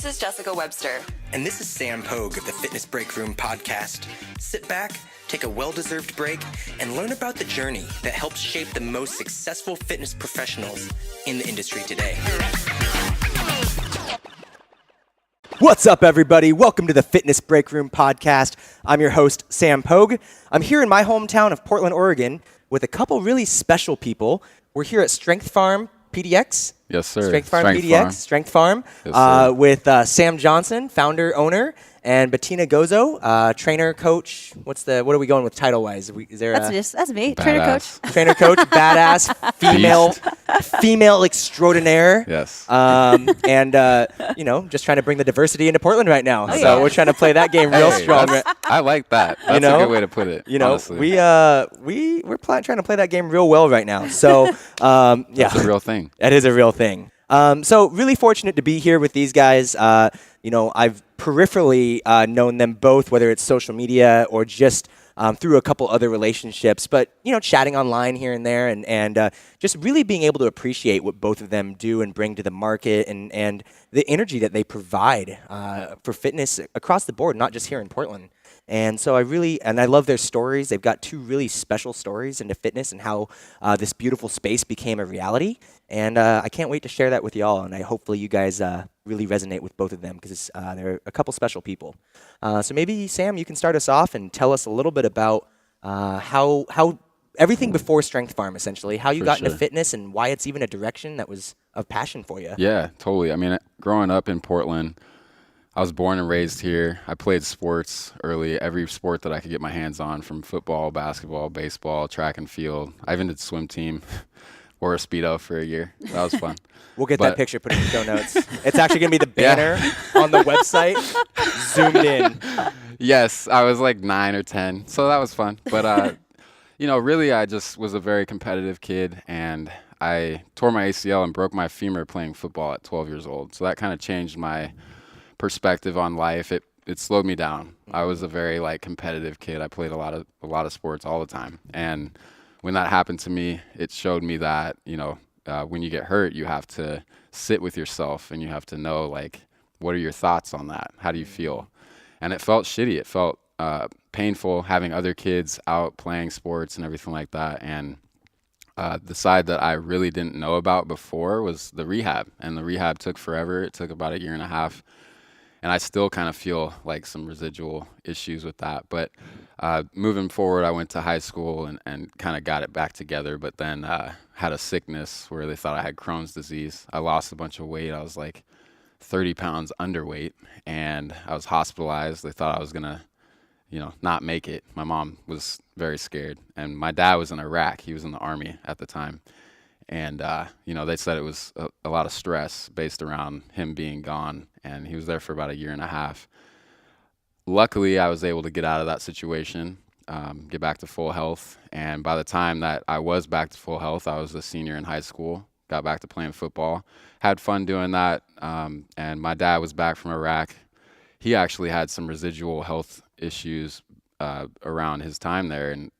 is Jessica Webster. And this is Sam Pogue of the Fitness Break Room podcast. Sit back, take a well-deserved break, and learn about the journey that helps shape the most successful fitness professionals in the industry today. What's up, everybody? Welcome to the Fitness Break Room podcast. I'm your host, Sam Pogue. I'm here in my hometown of Portland, Oregon, with a couple really special people. We're here at Strength Farm PDX. Yes, sir. Strength Farm PDX, Strength Farm, Yes, with Sam Johnson, founder, owner, and Betina Gozo, trainer, coach. What are we going with title-wise? Is there That's me, Badass. trainer, coach, badass, female extraordinaire. Yes. Just trying to bring the diversity into Portland right now. Oh, So yeah. we're trying to play that game real strong. I like that. That's a good way to put it. Honestly. We're trying to play that game real well right now. So That's a real thing. That is a real thing. So really fortunate to be here with these guys. I've peripherally known them both, whether it's social media or just through a couple other relationships, but, chatting online here and there and just really being able to appreciate what both of them do and bring to the market and the energy that they provide for fitness across the board, not just here in Portland. And so I love their stories. They've got two really special stories into fitness and how this beautiful space became a reality. And I can't wait to share that with y'all. And hopefully you guys really resonate with both of them because they're a couple special people. So maybe, Sam, you can start us off and tell us a little bit about how everything before Strength Farm, essentially, how you got into fitness and why it's even a direction that was of passion for you. Yeah, totally. I mean, growing up in Portland, I was born and raised here. I played sports early, every sport that I could get my hands on, from football, basketball, baseball, track and field. I even did swim team, wore a Speedo for a year. That was fun. We'll get that picture put in the show notes. It's actually going to be the banner on the website, zoomed in. Yes, I was like 9 or 10, so that was fun. But, really I just was a very competitive kid, and I tore my ACL and broke my femur playing football at 12 years old. So that kind of changed my perspective on life. It slowed me down. I was a very competitive kid. I played a lot of sports all the time, and when that happened to me, it showed me that when you get hurt, you have to sit with yourself and you have to know what are your thoughts on that? How do you feel? And it felt shitty. It felt painful having other kids out playing sports and everything like that. And the side that I really didn't know about before was the rehab, and the rehab took forever. It took about 1.5 years. And I still kind of feel some residual issues with that. But moving forward, I went to high school and kind of got it back together, but then had a sickness where they thought I had Crohn's disease. I lost a bunch of weight. I was 30 pounds underweight, and I was hospitalized. They thought I was going to, not make it. My mom was very scared. And my dad was in Iraq. He was in the Army at the time. And, they said it was a lot of stress based around him being gone. And he was there for about 1.5 years. Luckily, I was able to get out of that situation, get back to full health. And by the time that I was back to full health, I was a senior in high school, got back to playing football, had fun doing that. And my dad was back from Iraq. He actually had some residual health issues around his time there. And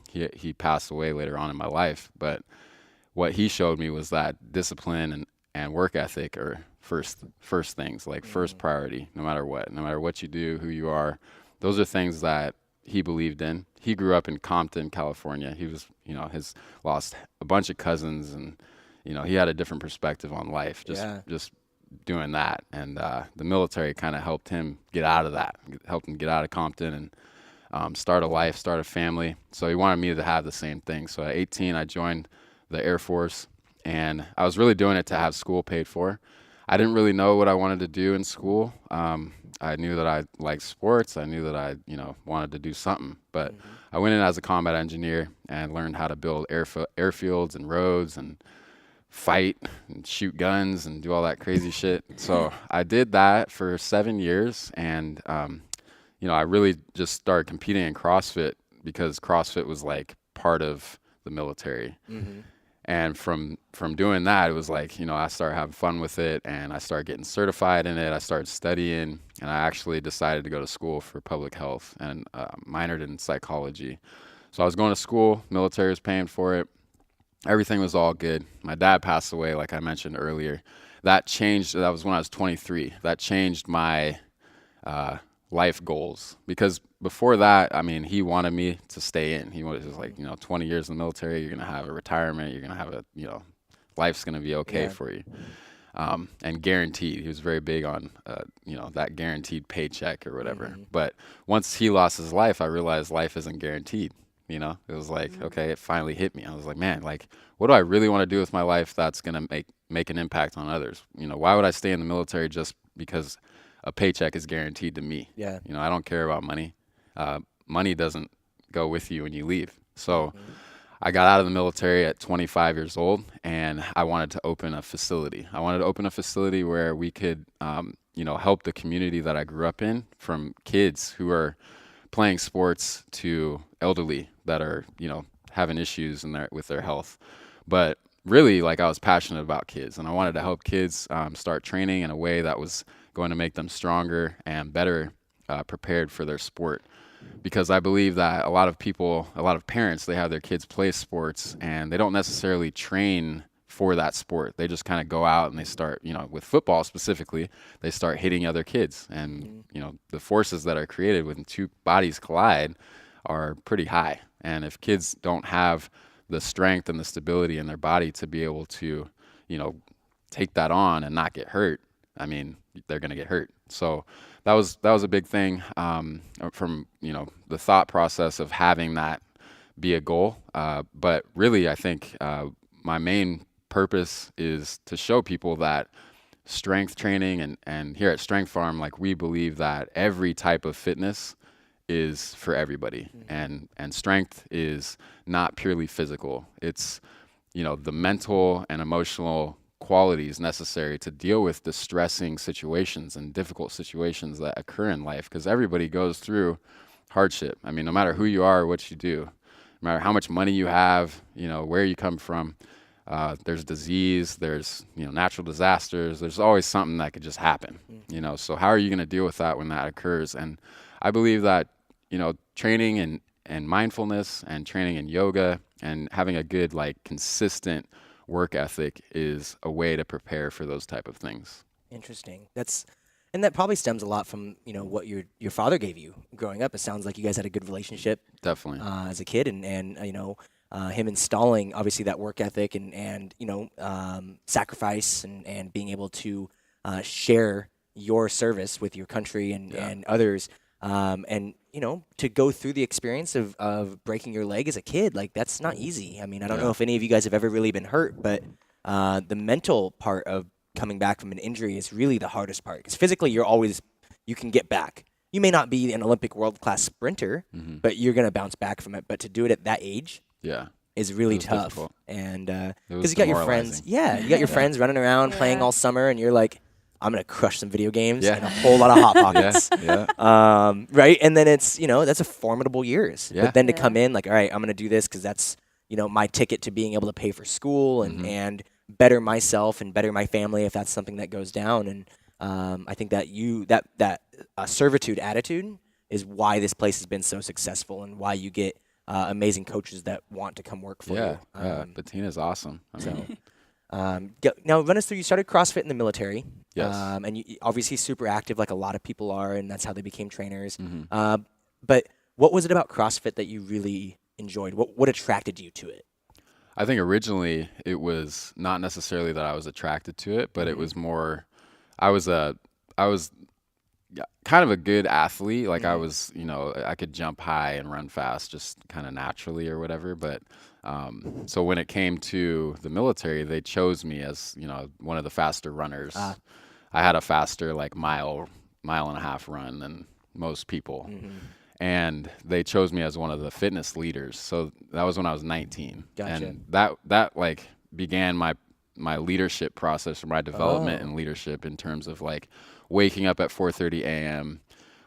he passed away later on in my life. But what he showed me was that discipline and work ethic are first things, first priority, no matter what you do, who you are. Those are things that he believed in. He grew up in Compton, California. He was, has lost a bunch of cousins, and, he had a different perspective on life, just doing that. And the military kind of helped him get out of that, helped him get out of Compton and start a life, start a family. So he wanted me to have the same thing. So at 18, I joined the Air Force, and I was really doing it to have school paid for. I didn't really know what I wanted to do in school. I knew that I liked sports. I knew that I, wanted to do something. But I went in as a combat engineer and learned how to build airfields and roads and fight and shoot guns and do all that crazy shit. So I did that for 7 years, and I really just started competing in CrossFit because CrossFit was part of the military. Mm-hmm. And from doing that, it was I started having fun with it, and I started getting certified in it. I started studying, and I actually decided to go to school for public health and minored in psychology. So I was going to school, military was paying for it. Everything was all good. My dad passed away, like I mentioned earlier, that changed. That was when I was 23. That changed my life goals, because before that, I mean, he wanted me to stay in. He was just like, 20 years in the military, you're going to have a retirement, you're going to have a, life's going to be okay for you. And guaranteed. He was very big on, that guaranteed paycheck or whatever. But once he lost his life, I realized life isn't guaranteed. It was like, okay, it finally hit me. I was like, man, like, what do I really want to do with my life that's going to make an impact on others? Why would I stay in the military just because a paycheck is guaranteed to me? Yeah. I don't care about money. Money doesn't go with you when you leave. So I got out of the military at 25 years old, and I wanted to open a facility. I wanted to open a facility where we could, help the community that I grew up in, from kids who are playing sports to elderly that are, having issues with their health. But really, like, I was passionate about kids, and I wanted to help kids start training in a way that was going to make them stronger and better prepared for their sport. Because I believe that a lot of parents, they have their kids play sports and they don't necessarily train for that sport. They just kind of go out and they start, with football specifically, they start hitting other kids. And, the forces that are created when two bodies collide are pretty high. And if kids don't have the strength and the stability in their body to be able to, take that on and not get hurt, I mean, they're going to get hurt. So that was a big thing from, the thought process of having that be a goal. But really, I think my main purpose is to show people that strength training and here at Strength Farm, like, we believe that every type of fitness is for everybody. And strength is not purely physical. It's, the mental and emotional qualities necessary to deal with distressing situations and difficult situations that occur in life, because everybody goes through hardship. I mean, no matter who you are or what you do, no matter how much money you have, where you come from, there's disease, there's, natural disasters, there's always something that could just happen, so how are you going to deal with that when that occurs? And I believe that, training and mindfulness and training in yoga and having a good, like, consistent work ethic is a way to prepare for those type of things. Interesting. And that probably stems a lot from, what your father gave you growing up. It sounds like you guys had a good relationship. Definitely. As a kid, and him installing obviously that work ethic and sacrifice and being able to share your service with your country and others, and to go through the experience of breaking your leg as a kid, like, that's not easy. I mean, I don't know if any of you guys have ever really been hurt, but the mental part of coming back from an injury is really the hardest part, because physically you can get back. You may not be an Olympic world-class sprinter, but you're going to bounce back from it. But to do it at that age is really tough. Difficult. And because you got your friends, you got your friends running around playing all summer, and you're like, I'm going to crush some video games and a whole lot of Hot Pockets. Right? And then it's, that's a formidable years. But then to come in, like, all right, I'm going to do this because that's, my ticket to being able to pay for school and better myself and better my family if that's something that goes down. And I think that that servitude attitude is why this place has been so successful and why you get amazing coaches that want to come work for you. Betina's awesome. Now, run us through, you started CrossFit in the military. Yes. And you obviously super active like a lot of people are, and that's how they became trainers. But what was it about CrossFit that you really enjoyed? What attracted you to it? I think originally it was not necessarily that I was attracted to it, but it was more, I was kind of a good athlete. Like, I was, I could jump high and run fast just kind of naturally or whatever. But so when it came to the military, they chose me as, one of the faster runners. I had a faster, like, mile and a half run than most people. And they chose me as one of the fitness leaders. So that was when I was 19. Gotcha. And that like began my leadership process, or my development in leadership, in terms of, like, waking up at 4:30 a.m.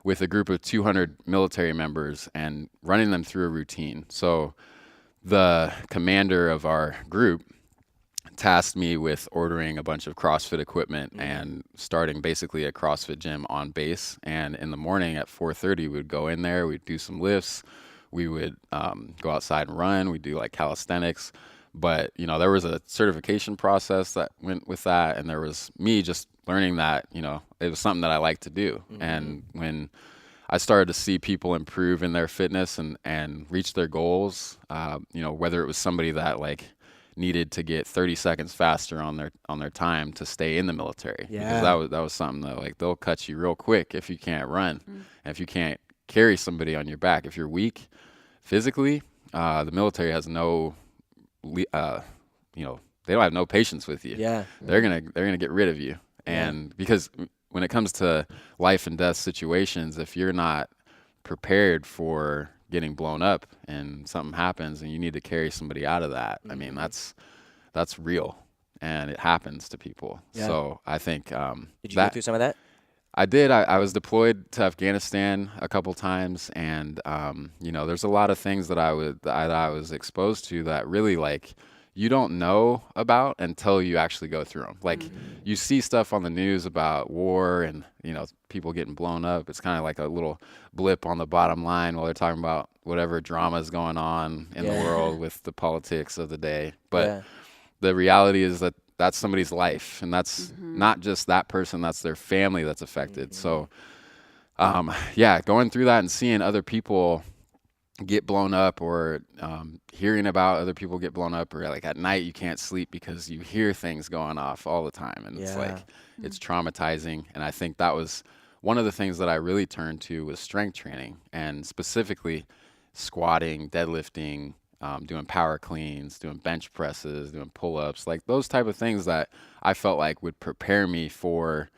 with a group of 200 military members and running them through a routine. So the commander of our group tasked me with ordering a bunch of CrossFit equipment and starting basically a CrossFit gym on base. And in the morning at 4:30, we would go in there, we'd do some lifts, we would go outside and run, we'd do, like, calisthenics. But, you know, there was a certification process that went with that. And there was me just learning that, you know, it was something that I like to do. And when I started to see people improve in their fitness and reach their goals, you know, whether it was somebody that like needed to get 30 seconds faster on their time to stay in the military. Yeah. Because that was something that like they'll cut you real quick if you can't run. And if you can't carry somebody on your back. If you're weak physically, the military has no you know, they don't have no patience with you. Yeah. They're gonna get rid of you. And because when it comes to life and death situations, if you're not prepared for getting blown up and something happens and you need to carry somebody out of that, I mean, that's real, and it happens to people. Yeah. So I think Did you go through some of that? I did. I was deployed to Afghanistan a couple times, and you know, there's a lot of things that I was exposed to that really like you don't know about until you actually go through them. Like you see stuff on the news about war and, you know, people getting blown up. It's kind of like a little blip on the bottom line while they're talking about whatever drama is going on in the world with the politics of the day. But the reality is that that's somebody's life, and that's not just that person, that's their family that's affected. So going through that and seeing other people get blown up, or hearing about other people get blown up, or like at night you can't sleep because you hear things going off all the time, and it's like it's traumatizing. And I think that was one of the things that I really turned to was strength training, and specifically squatting, deadlifting, doing power cleans, doing bench presses, doing pull-ups, like those type of things that I felt like would prepare me for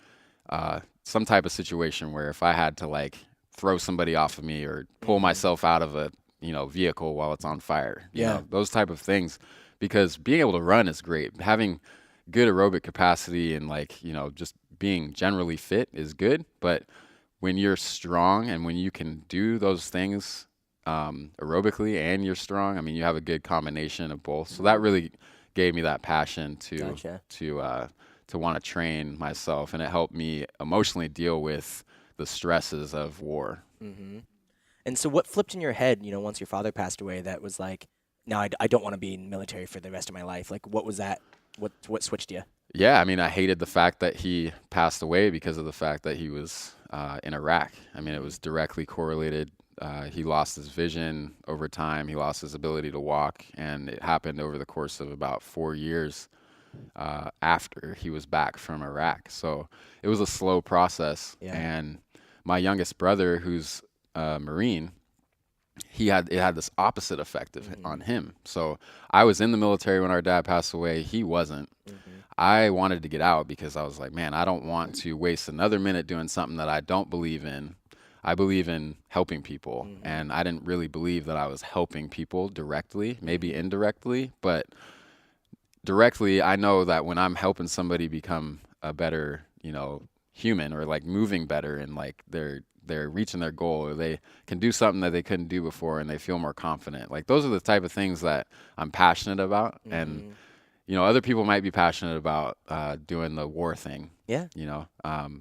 some type of situation where if I had to like throw somebody off of me or pull myself out of a, you know, vehicle while it's on fire, you know, those type of things. Because being able to run is great. Having good aerobic capacity and like, you know, just being generally fit is good. But when you're strong and when you can do those things aerobically and you're strong, I mean, you have a good combination of both. So that really gave me that passion to want to train myself, and it helped me emotionally deal with the stresses of war. And so what flipped in your head, you know, once your father passed away, that was like, no, I don't want to be in the military for the rest of my life? Like, what was that? What switched you? Yeah, I mean, I hated the fact that he passed away because of the fact that he was in Iraq. I mean, it was directly correlated. He lost his vision over time. He lost his ability to walk, and it happened over the course of about 4 years after he was back from Iraq. So it was a slow process. And my youngest brother, who's a Marine, it had this opposite effect on him. So I was in the military when our dad passed away. He wasn't. I wanted to get out because I was like, man, I don't want to waste another minute doing something that I don't believe in. I believe in helping people, and I didn't really believe that I was helping people directly, maybe indirectly, but directly, I know that when I'm helping somebody become a better, you know, human, or like moving better, and like they're reaching their goal, or they can do something that they couldn't do before and they feel more confident. Like those are the type of things that I'm passionate about. And, you know, other people might be passionate about doing the war thing. You know,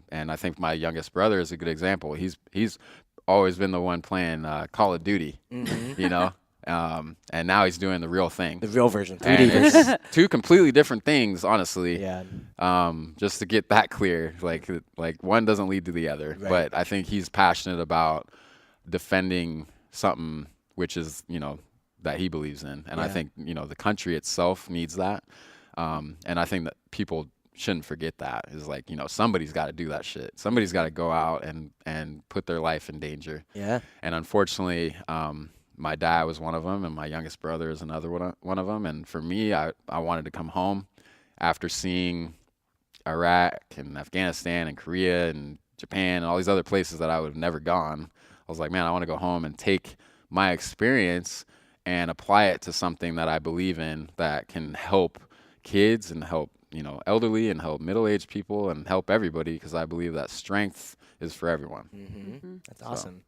and I think my youngest brother is a good example. He's always been the one playing Call of Duty, you know, and now he's doing the real thing. The real version, 3D And version. it's two completely different things, honestly. Yeah. Just to get that clear, like one doesn't lead to the other. Right. But I think he's passionate about defending something which is, you know, that he believes in. And I think, you know, the country itself needs that. And I think that people shouldn't forget that, is like, you know, somebody's got to do that shit. Somebody's got to go out and put their life in danger. Yeah. And unfortunately, my dad was one of them, and my youngest brother is another one of them. And for me, I wanted to come home after seeing Iraq and Afghanistan and Korea and Japan and all these other places that I would have never gone. I was like, man, I want to go home and take my experience and apply it to something that I believe in that can help kids and help, you know, elderly and help middle-aged people and help everybody, because I believe that strength is for everyone. That's awesome.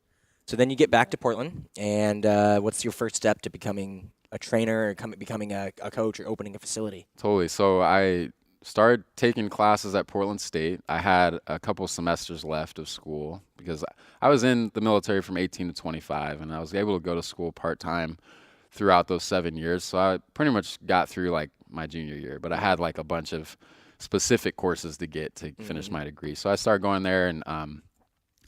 So then you get back to Portland, and what's your first step to becoming a trainer, or becoming a coach, or opening a facility? Totally. So I started taking classes at Portland State. I had a couple semesters left of school because I was in the military from 18 to 25, and I was able to go to school part-time throughout those 7 years. So I pretty much got through like my junior year, but I had like a bunch of specific courses to get to finish my degree. So I started going there, and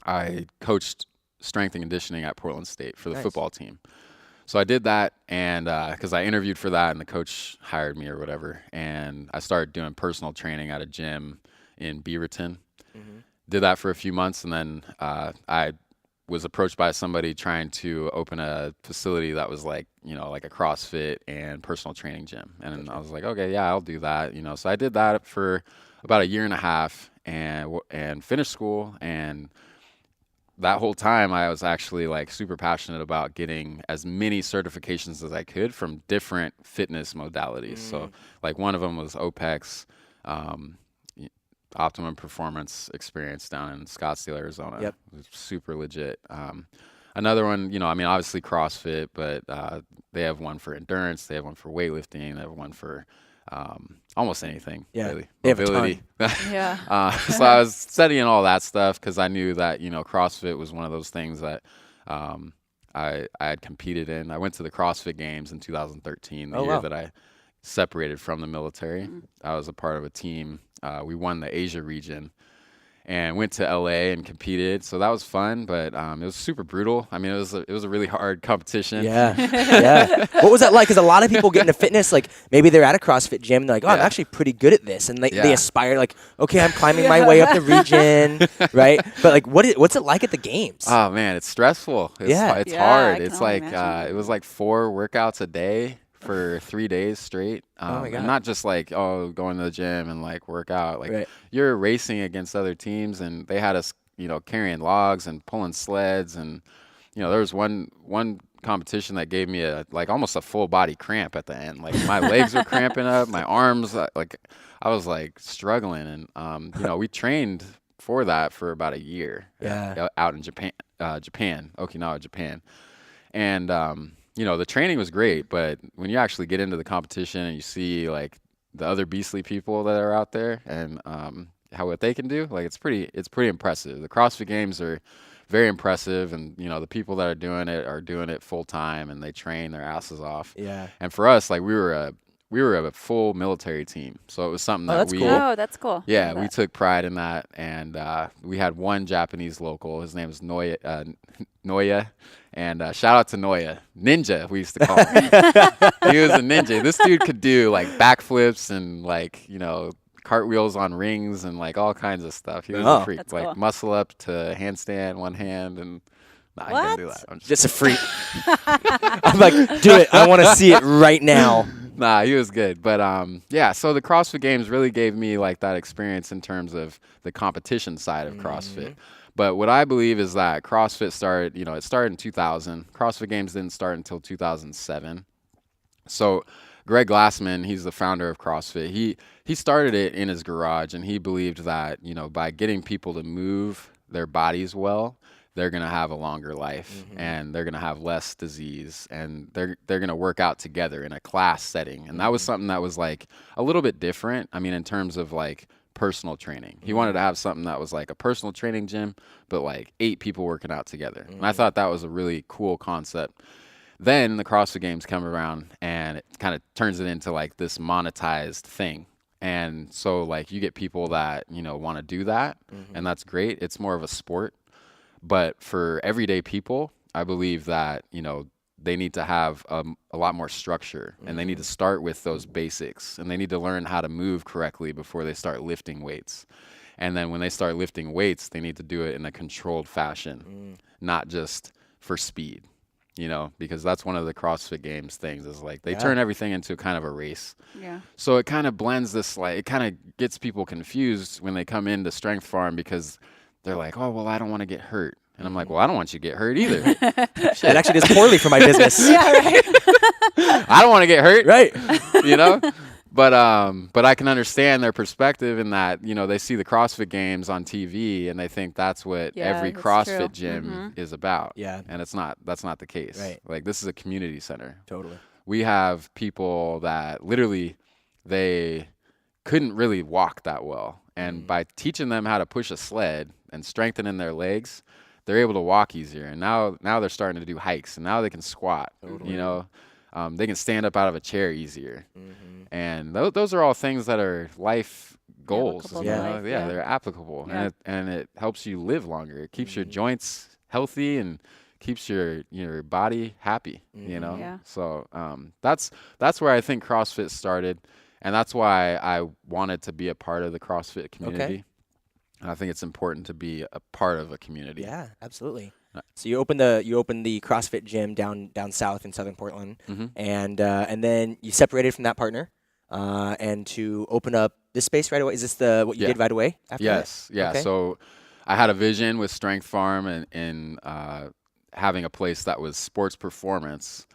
I coached strength and conditioning at Portland State for the football team. So I did that, and because I interviewed for that, and the coach hired me or whatever, and I started doing personal training at a gym in Beaverton. Did that for a few months, and then I was approached by somebody trying to open a facility that was like, like a CrossFit and personal training gym. And I was like, okay, yeah, I'll do that. So I did that for about a year and a half, and finished school. And that whole time I was actually like super passionate about getting as many certifications as I could from different fitness modalities. So like one of them was OPEX, Optimum Performance Experience down in Scottsdale, Arizona. Yep. It was super legit. Another one, obviously CrossFit, but they have one for endurance, they have one for weightlifting, they have one for almost anything. Yeah, really. Mobility. Yeah. So I was studying all that stuff because I knew that CrossFit was one of those things that I had competed in. I went to the CrossFit Games in 2013, the year that I separated from the military. I was a part of a team. We won the Asia region and went to LA and competed. So that was fun, but it was super brutal. It was a really hard competition. Yeah. Yeah. What was that like? Because a lot of people get into fitness, like maybe they're at a CrossFit gym and they're like, oh, I'm actually pretty good at this. And they aspire like, okay, I'm climbing my way up the region, right? But like, what's it like at the games? Oh man, it's stressful. It's hard. It's like, it was like 4 workouts a day for 3 days straight. Oh my God. And not just like, going to the gym and like work out. Like you're racing against other teams, and they had us, carrying logs and pulling sleds. And, there was one competition that gave me almost a full body cramp at the end. Like my legs were cramping up, my arms, like I was like struggling. And, we trained for that for about a year. Out in Japan, Okinawa, Japan. And, the training was great, but when you actually get into the competition and you see like the other beastly people that are out there and what they can do, like it's pretty impressive. The CrossFit Games are very impressive, and the people that are doing it full time, and they train their asses off. Yeah. And for us, like we were a full military team, so it was something that's cool. Yeah, we took pride in that, and we had one Japanese local. His name is Noya, and shout out to Noya, Ninja, we used to call him. He was a ninja. This dude could do like backflips and like cartwheels on rings and like all kinds of stuff. He was a freak. That's like cool. Muscle up to handstand, one hand, and I can't do that. I'm Just a freak. I'm like, do it. I want to see it right now. Nah, he was good. But so the CrossFit Games really gave me like that experience in terms of the competition side of CrossFit. But what I believe is that CrossFit started, it started in 2000. CrossFit Games didn't start until 2007. So Greg Glassman, he's the founder of CrossFit. He started it in his garage, and he believed that, by getting people to move their bodies well, they're going to have a longer life, and they're going to have less disease, and they're going to work out together in a class setting. And that was something that was like a little bit different. In terms of like personal training, he wanted to have something that was like a personal training gym, but like 8 people working out together. And I thought that was a really cool concept. Then the CrossFit Games come around, and it kind of turns it into like this monetized thing. And so like you get people that, want to do that, and that's great. It's more of a sport. But for everyday people, I believe that, they need to have a lot more structure, and they need to start with those basics, and they need to learn how to move correctly before they start lifting weights. And then when they start lifting weights, they need to do it in a controlled fashion, not just for speed, because that's one of the CrossFit Games things is like they turn everything into kind of a race. Yeah. So it kind of blends this, like it kind of gets people confused when they come into Strength Farm because they're like, oh, well, I don't want to get hurt. And I'm like, well, I don't want you to get hurt either. It actually does poorly for my business. Yeah, right. I don't want to get hurt. Right. But I can understand their perspective in that, they see the CrossFit Games on TV and they think that's what every CrossFit gym is about. Yeah. And that's not the case. Right. Like this is a community center. Totally. We have people that literally they couldn't really walk that well. And by teaching them how to push a sled and strengthening their legs, they're able to walk easier. And now they're starting to do hikes, and now they can squat. Totally. they can stand up out of a chair easier. And those are all things that are life goals. Applicable You to know? life, Yeah, yeah. they're applicable, Yeah. and it helps you live longer. It keeps your joints healthy and keeps your body happy. You know, Yeah. so that's where I think CrossFit started, and that's why I wanted to be a part of the CrossFit community. And I think it's important to be a part of a community. Yeah, absolutely. So you opened the CrossFit gym down south in Southern Portland, and then you separated from that partner, and to open up this space right away. Is this what you Yeah. did right away after Yes. that? Yeah. Okay. So I had a vision with Strength Farm and having a place that was sports performance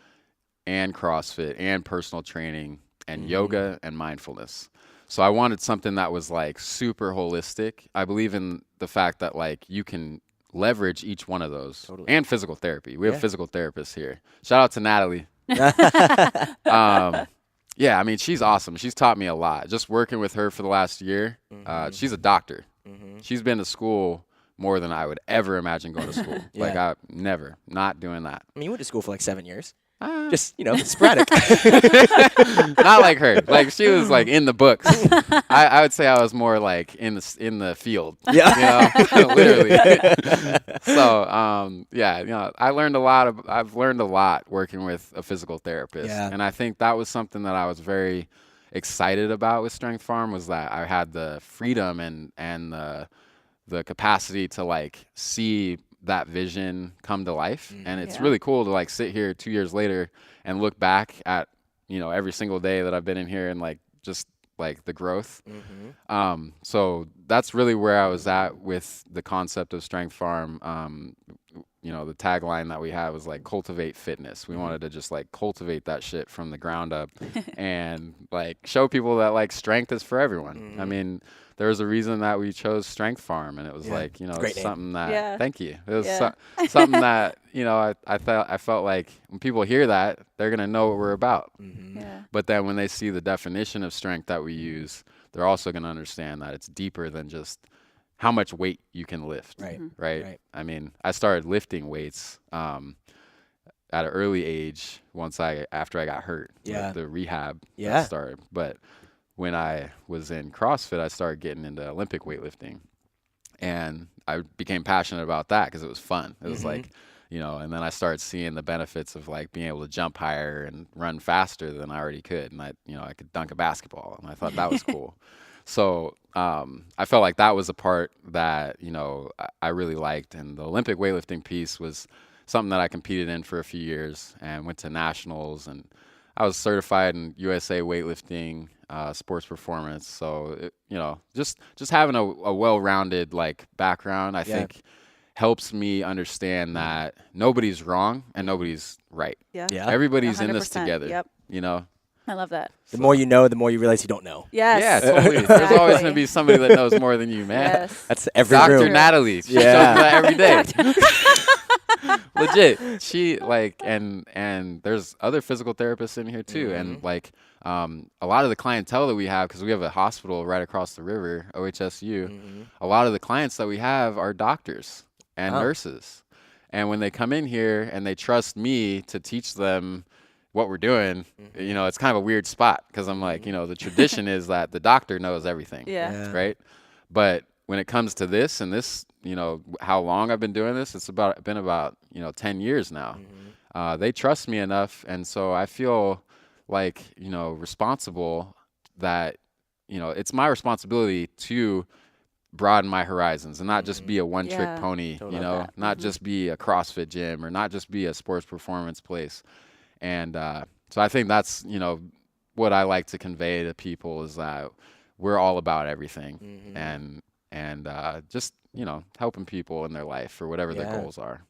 and CrossFit and personal training and yoga and mindfulness. So I wanted something that was like super holistic. I believe in the fact that like you can leverage each one of those and physical therapy. We have physical therapists here. Shout out to Natalie. Yeah, I mean, she's awesome. She's taught me a lot. Just working with her for the last year. She's a doctor. She's been to school more than I would ever imagine going to school. Like I never, not doing that. I mean, you went to school for like 7 years. Just sporadic. Not like her. Like she was like in the books. I would say I was more like in the field. Yeah. You know, literally. So yeah, I've learned a lot working with a physical therapist. Yeah. And I think that was something that I was very excited about with Strength Farm, was that I had the freedom and the capacity to like see that vision come to life. And it's really cool to like sit here 2 years later and look back at, every single day that I've been in here and like just like the growth. So that's really where I was at with the concept of Strength Farm. The tagline that we had was like cultivate fitness. We wanted to just like cultivate that shit from the ground up and like show people that like strength is for everyone. I mean, there was a reason that we chose Strength Farm, and it was like, great it's something that, Yeah. thank you. It was something that, I felt like when people hear that, they're going to know what we're about. Yeah. But then when they see the definition of strength that we use, they're also going to understand that it's deeper than just how much weight you can lift. Right. Right. I mean, I started lifting weights at an early age after I got hurt. Yeah. Like the rehab Yeah. started. But when I was in CrossFit, I started getting into Olympic weightlifting. And I became passionate about that because it was fun. It was like, and then I started seeing the benefits of like being able to jump higher and run faster than I already could. And I could dunk a basketball, and I thought that was cool. So I felt like that was a part that, I really liked. And the Olympic weightlifting piece was something that I competed in for a few years and went to nationals. And I was certified in USA weightlifting, sports performance. So, just having a well-rounded like background, I think helps me understand that nobody's wrong and nobody's right. Yeah. Yeah. Everybody's in this 100%. together. Yep. I love that. The more you know, the more you realize you don't know. Yes. Yeah, totally. There's always going to be somebody that knows more than you, man. Yes. That's every Dr. room. Natalie. She shows me that every day. Legit. She like, and there's other physical therapists in here too. And like, a lot of the clientele that we have, because we have a hospital right across the river, OHSU, a lot of the clients that we have are doctors and nurses. And when they come in here and they trust me to teach them what we're doing, it's kind of a weird spot because I'm like, the tradition is that the doctor knows everything. Yeah. Right. But when it comes to this and this, how long I've been doing this, it's been about 10 years now. They trust me enough. And so I feel like, responsible that, it's my responsibility to broaden my horizons and not just be a one-trick pony, not just be a CrossFit gym or not just be a sports performance place. And so I think that's, what I like to convey to people is that we're all about everything and just, helping people in their life or whatever their goals are.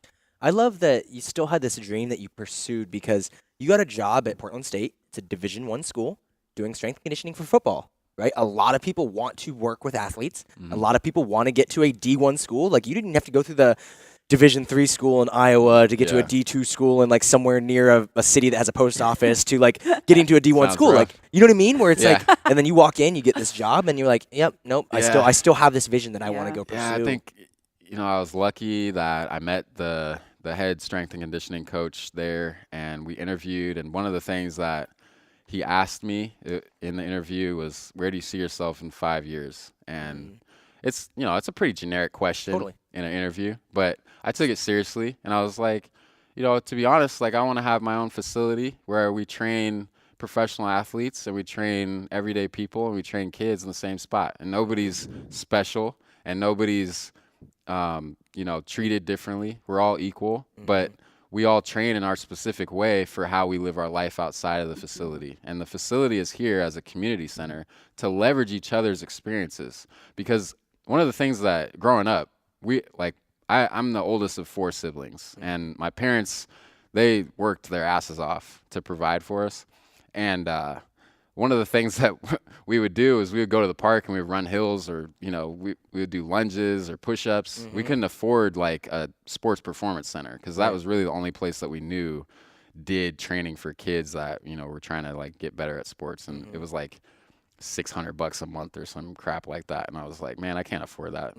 I love that you still had this dream that you pursued because you got a job at Portland State. It's a Division I school doing strength and conditioning for football, right? A lot of people want to work with athletes. A lot of people want to get to a D1 school. Like you didn't have to go through the Division III school in Iowa to get to a D2 school in like somewhere near a city that has a post office to like getting to a D1 Sounds school. rough. Like, you know what I mean? Where it's like, and then you walk in, you get this job and you're like, yep, nope. I still have this vision that I want to go pursue. Yeah, I think, I was lucky that I met the the head strength and conditioning coach there, and we interviewed. And one of the things that he asked me in the interview was, where do you see yourself in 5 years? And it's, it's a pretty generic question in an interview, but I took it seriously, and I was like, to be honest, like, I want to have my own facility where we train professional athletes and we train everyday people and we train kids in the same spot, and nobody's special and nobody's treated differently. We're all equal, but we all train in our specific way for how we live our life outside of the facility. And the facility is here as a community center to leverage each other's experiences. Because one of the things that growing up, I'm the oldest of 4 siblings, and my parents, they worked their asses off to provide for us. And one of the things that we would do is we would go to the park and we would run hills, or, we would do lunges or push-ups. We couldn't afford like a sports performance center, because that was really the only place that we knew did training for kids that, were trying to like get better at sports. And it was like $600 a month or some crap like that. And I was like, man, I can't afford that,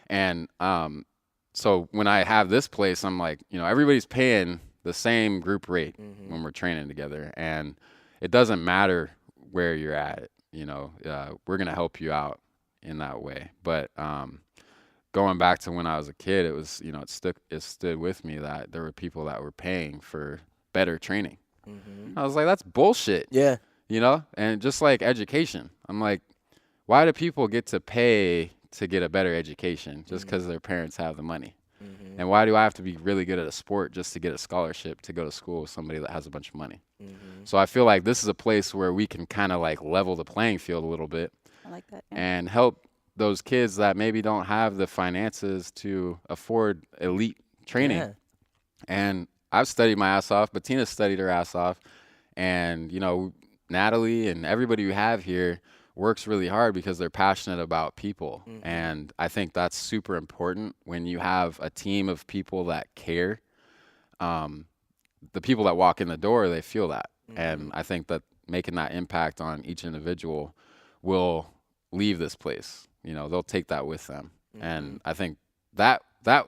And so when I have this place, I'm like, everybody's paying the same group rate when we're training together. And it doesn't matter where you're at, we're going to help you out in that way. But going back to when I was a kid, it was, it stood with me that there were people that were paying for better training. I was like, that's bullshit. Yeah. And just like education, I'm like, why do people get to pay to get a better education just because their parents have the money? And why do I have to be really good at a sport just to get a scholarship to go to school with somebody that has a bunch of money? So I feel like this is a place where we can kind of like level the playing field a little bit. I like that. And help those kids that maybe don't have the finances to afford elite training. Yeah. And I've studied my ass off. Betina studied her ass off. And, Natalie and everybody we have here works really hard because they're passionate about people. And I think that's super important when you have a team of people that care. The people that walk in the door, they feel that. And I think that making that impact on each individual will leave this place. They'll take that with them. And I think that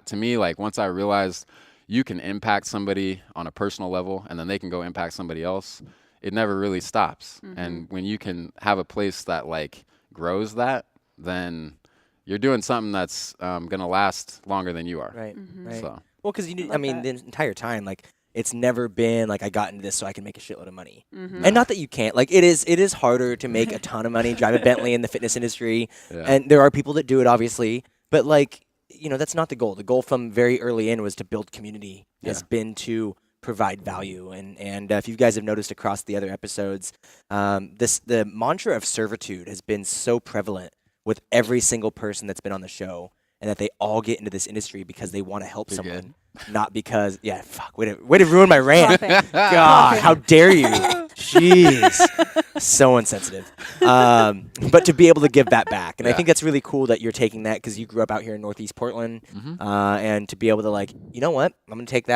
to me, like, once I realized you can impact somebody on a personal level and then they can go impact somebody else, it never really stops. And when you can have a place that like grows that, then you're doing something that's going to last longer than you are. Right. Right. So. Well, because the entire time, like, it's never been like I got into this so I can make a shitload of money. And not that you can't. Like, it is harder to make a ton of money, drive a Bentley in the fitness industry. Yeah. And there are people that do it, obviously. But, like, that's not the goal. The goal from very early in was to build community, has been to provide value. And if you guys have noticed across the other episodes, the mantra of servitude has been so prevalent with every single person that's been on the show, and that they all get into this industry because they want to help someone. Not because, way to ruin my rant. God, how dare you? Jeez. So insensitive. But to be able to give that back. And I think that's really cool that you're taking that, because you grew up out here in Northeast Portland. And to be able to, like, you know what? I'm going to take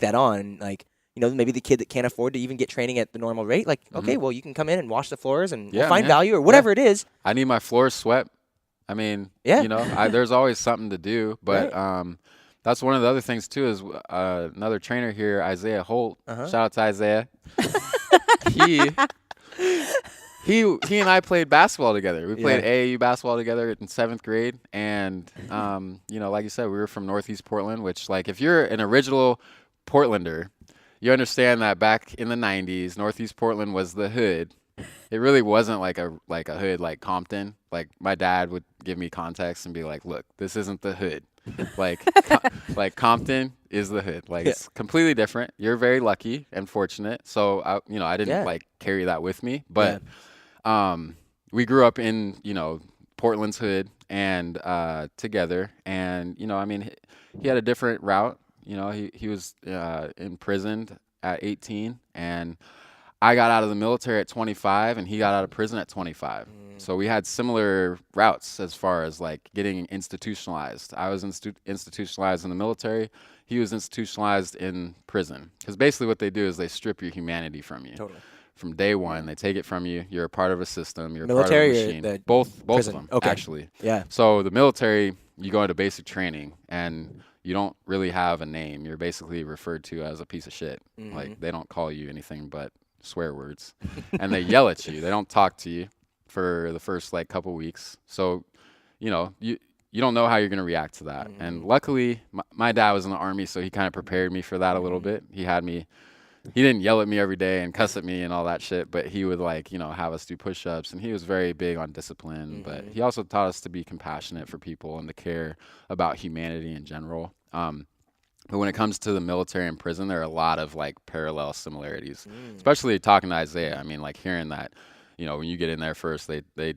that on. And, like, maybe the kid that can't afford to even get training at the normal rate, like, okay, well, you can come in and wash the floors and we'll find value or whatever it is. I need my floors swept. I mean, there's always something to do. But that's one of the other things, too, is another trainer here, Isaiah Holt. Shout out to Isaiah. He and I played basketball together. We played AAU basketball together in 7th grade. And, like you said, we were from Northeast Portland, which, like, if you're an original Portlander, you understand that back in the 90s, Northeast Portland was the hood. It really wasn't like a hood like Compton. Like, my dad would give me context and be like, look, this isn't the hood. Like, Compton is the hood. Like, it's completely different. You're very lucky and fortunate. So, I didn't like carry that with me. But we grew up in, Portland's hood and together. And, he had a different route. He was imprisoned at 18, and I got out of the military at 25, and he got out of prison at 25. So we had similar routes as far as, like, getting institutionalized. I was institutionalized in the military. He was institutionalized in prison. Because basically what they do is they strip your humanity from you. Totally. From day one, they take it from you. You're a part of a system. You're military, a part of a machine. Both of them, actually. Yeah. So the military, you go into basic training, and you don't really have a name. You're basically referred to as a piece of shit. Like, they don't call you anything but swear words. And they yell at you. They don't talk to you for the first, like, couple weeks. So, you know, you don't know how you're going to react to that. And luckily, my dad was in the Army, so he kind of prepared me for that a little bit. He didn't yell at me every day and cuss at me and all that shit, but he would, like, you know, have us do push-ups, and he was very big on discipline, but he also taught us to be compassionate for people and to care about humanity in general. But when it comes to the military and prison, there are a lot of, like, parallel similarities, especially talking to Isaiah. I mean, like, hearing that, you know, when you get in there first, they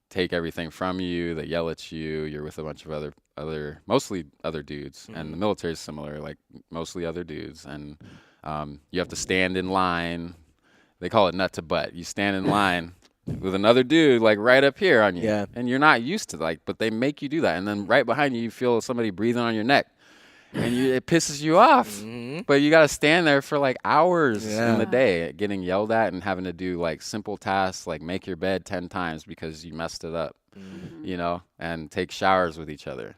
take everything from you, they yell at you, you're with a bunch of mostly other dudes, and the military is similar, like, mostly other dudes, and you have to stand in line. They call it nut to butt. You stand in line with another dude, like, right up here on you, and you're not used to, like, but they make you do that, and then right behind you, you feel somebody breathing on your neck, and it pisses you off. But you got to stand there for, like, hours in the day getting yelled at and having to do, like, simple tasks, like make your bed 10 times because you messed it up, you know, and take showers with each other.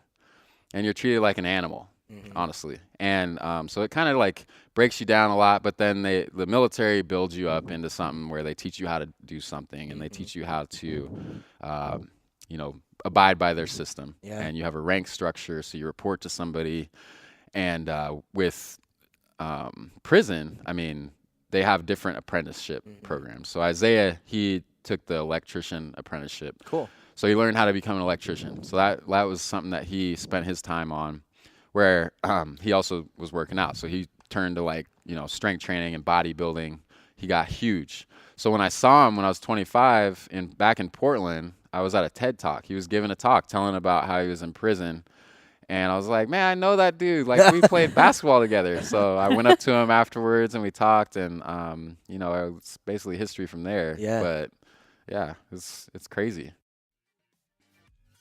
And you're treated like an animal, honestly. And so it kind of, like, breaks you down a lot, but then the military builds you up into something where they teach you how to do something, and they teach you how to, you know, abide by their system. And you have a rank structure, so you report to somebody. And with prison, I mean, they have different apprenticeship programs. So Isaiah, he took the electrician apprenticeship. Cool. So he learned how to become an electrician. So that was something that he spent his time on, where he also was working out. So he turned to, like, you know, strength training and bodybuilding. He got huge. So when I saw him when I was 25 back in Portland, I was at a TED Talk. He was giving a talk telling about how he was in prison. And I was like, man, I know that dude. Like, we played basketball together. So I went up to him afterwards and we talked, and you know, it's basically history from there. But yeah, it's crazy.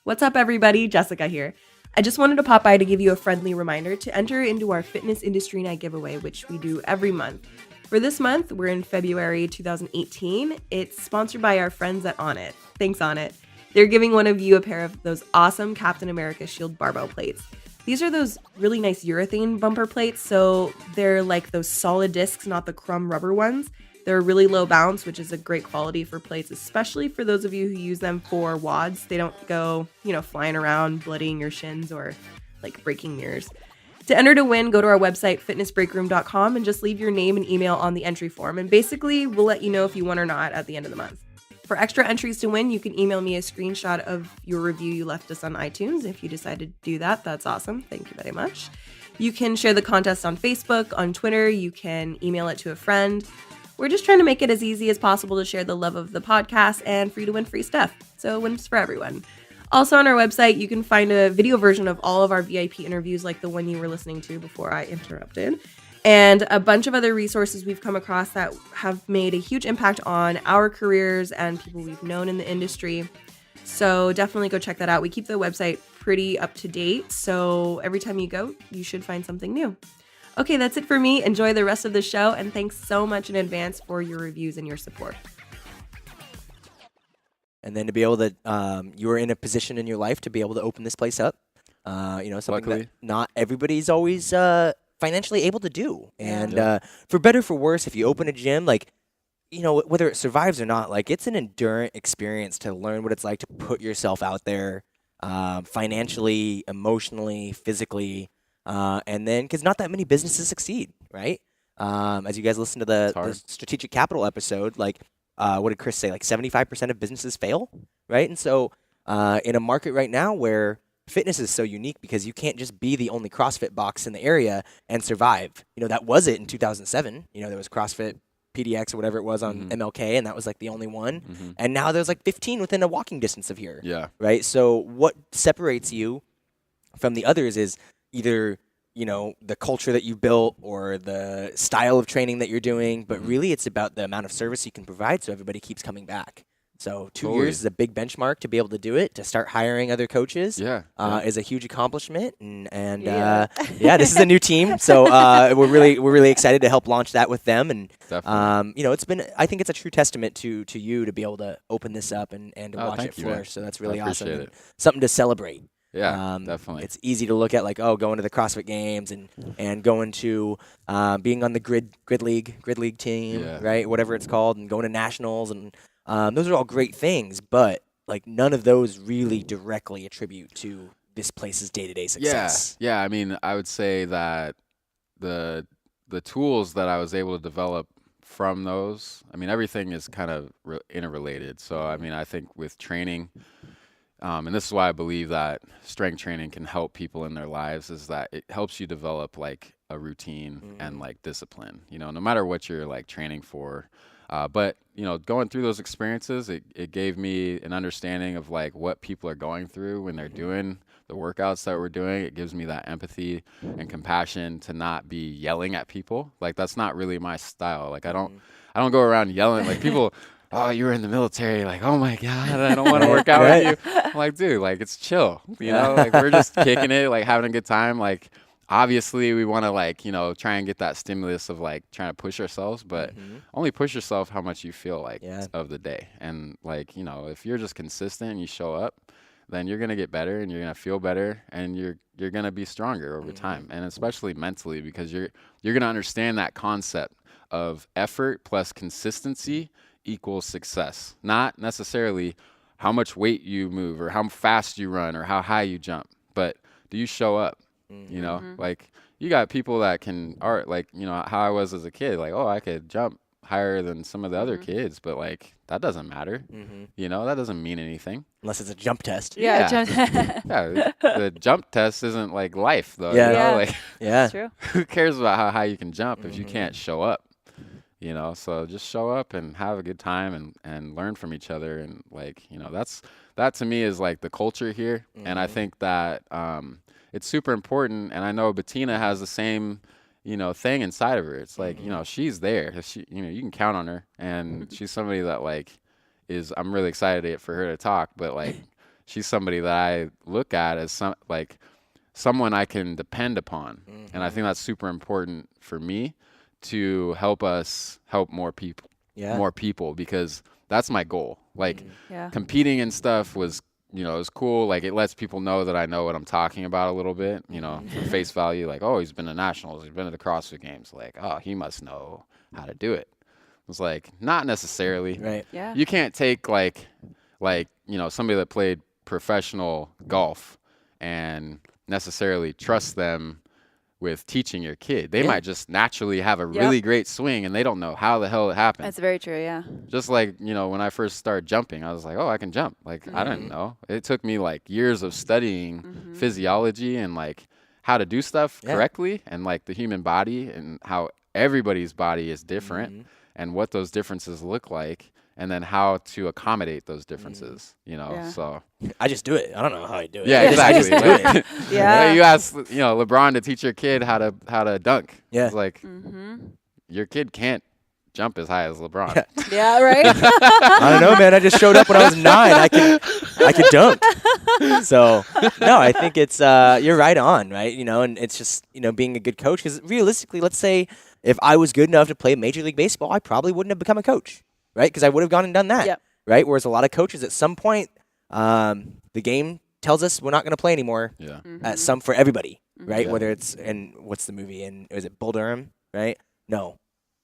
What's up, everybody? Jessica here. I just wanted to pop by to give you a friendly reminder to enter into our Fitness Industry Night giveaway, which we do every month. For this month, we're in February 2018. It's sponsored by our friends at Onnit. Thanks, Onnit. They're giving one of you a pair of those awesome Captain America Shield barbell plates. These are those really nice urethane bumper plates, so they're like those solid discs, not the crumb rubber ones. They're really low bounce, which is a great quality for plates, especially for those of you who use them for WODs. They don't go, you know, flying around, bloodying your shins or, like, breaking mirrors. To enter to win, go to our website, fitnessbreakroom.com, and just leave your name and email on the entry form. And basically, we'll let you know if you won or not at the end of the month. For extra entries to win, you can email me a screenshot of your review you left us on iTunes. If you decide to do that, that's awesome. Thank you very much. You can share the contest on Facebook, on Twitter. You can email it to a friend. We're just trying to make it as easy as possible to share the love of the podcast and for you to win free stuff. So wins for everyone. Also on our website, you can find a video version of all of our VIP interviews, like the one you were listening to before I interrupted, and a bunch of other resources we've come across that have made a huge impact on our careers and people we've known in the industry. So definitely go check that out. We keep the website pretty up to date, so every time you go, you should find something new. Okay, that's it for me. Enjoy the rest of the show, and thanks so much in advance for your reviews and your support. And then to be able to, you were in a position in your life to be able to open this place up. You know, something Luckily. that not everybody's always financially able to do. And for better or for worse, if you open a gym, like, you know, whether it survives or not, like, it's an endurant experience to learn what it's like to put yourself out there financially, emotionally, physically. And then, because not that many businesses succeed, right? As you guys listen to the strategic capital episode, like, what did Chris say? Like 75% of businesses fail, right? And so in a market right now where fitness is so unique because you can't just be the only CrossFit box in the area and survive. You know, that was it in 2007. You know, there was CrossFit PDX or whatever it was on MLK, and that was like the only one. And now there's like 15 within a walking distance of here. Yeah. Right? So what separates you from the others is either, you know, the culture that you built or the style of training that you're doing, but really it's about the amount of service you can provide so everybody keeps coming back. So 2 years is a big benchmark to be able to do it, to start hiring other coaches is a huge accomplishment. And this is a new team. So we're really excited to help launch that with them. And, you know, I think it's a true testament to you to be able to open this up and to watch it flourish. So that's really awesome. And something to celebrate. Yeah, definitely. It's easy to look at like, oh, going to the CrossFit Games and going to being on the grid league team, Yeah. right? Whatever it's called, and going to nationals, and those are all great things, but like none of those really directly attribute to this place's day-to-day success. Yeah. I mean, I would say that the tools that I was able to develop from those, I mean, everything is kind of interrelated. So, I mean, I think with training, and this is why I believe that strength training can help people in their lives, is that it helps you develop like a routine and like discipline, no matter what you're like training for. But, going through those experiences, it gave me an understanding of like what people are going through when they're doing the workouts that we're doing. It gives me that empathy and compassion to not be yelling at people. Like, that's not really my style. Like, I don't go around yelling like people. Oh, you were in the military, like, oh my God, I don't want to work out with you. I'm like, dude, like, it's chill, like we're just kicking it, like having a good time. Like, obviously we want to like, try and get that stimulus of like trying to push ourselves, but only push yourself how much you feel like of the day. And like, if you're just consistent and you show up, then you're going to get better and you're going to feel better and you're going to be stronger over time. And especially mentally, because you're going to understand that concept of effort plus consistency equals success. Not necessarily how much weight you move or how fast you run or how high you jump, but do you show up? Like you got people that are like, how I was as a kid, like, oh, I could jump higher than some of the other kids, but like that doesn't matter. That doesn't mean anything Unless it's a jump test. Yeah. Yeah, the jump test isn't like life though. Like That's true. who cares about how high you can jump if you can't show up? So just show up and have a good time and learn from each other. And like, that to me is like the culture here. And I think that it's super important. And I know Betina has the same, thing inside of her. It's like, she's there. She, you can count on her. And she's somebody that like I'm really excited for her to talk. But like, she's somebody that I look at as someone I can depend upon. And I think that's super important for me, to help us help more people, because that's my goal. Like competing and stuff was, it was cool. Like it lets people know that I know what I'm talking about a little bit, for face value. Like, oh, he's been to nationals, he's been to the CrossFit Games. Like, oh, he must know how to do it. It's like, not necessarily. Right. Yeah. You can't take like, somebody that played professional golf and necessarily trust them with teaching your kid. They might just naturally have a really great swing and they don't know how the hell it happened. That's very true, yeah. Just like, when I first started jumping, I was like, oh, I can jump. Like, I didn't know. It took me like years of studying physiology and like how to do stuff correctly, and like the human body and how everybody's body is different and what those differences look like, and then how to accommodate those differences, so. I just do it. I don't know how I do it. Yeah, exactly. I just do it. Yeah. You ask, LeBron to teach your kid how to dunk. Yeah. It's like, your kid can't jump as high as LeBron. Yeah, right? I don't know, man. I just showed up when I was 9. I could dunk. So, no, I think it's you're right on, right? And it's just, being a good coach. Because realistically, let's say if I was good enough to play Major League Baseball, I probably wouldn't have become a coach, right? Because I would have gone and done that, Yep. right? Whereas a lot of coaches at some point, the game tells us we're not going to play anymore. Yeah. For everybody, right? Yeah. Whether it's, and what's the movie? And is it Bull Durham, right? No.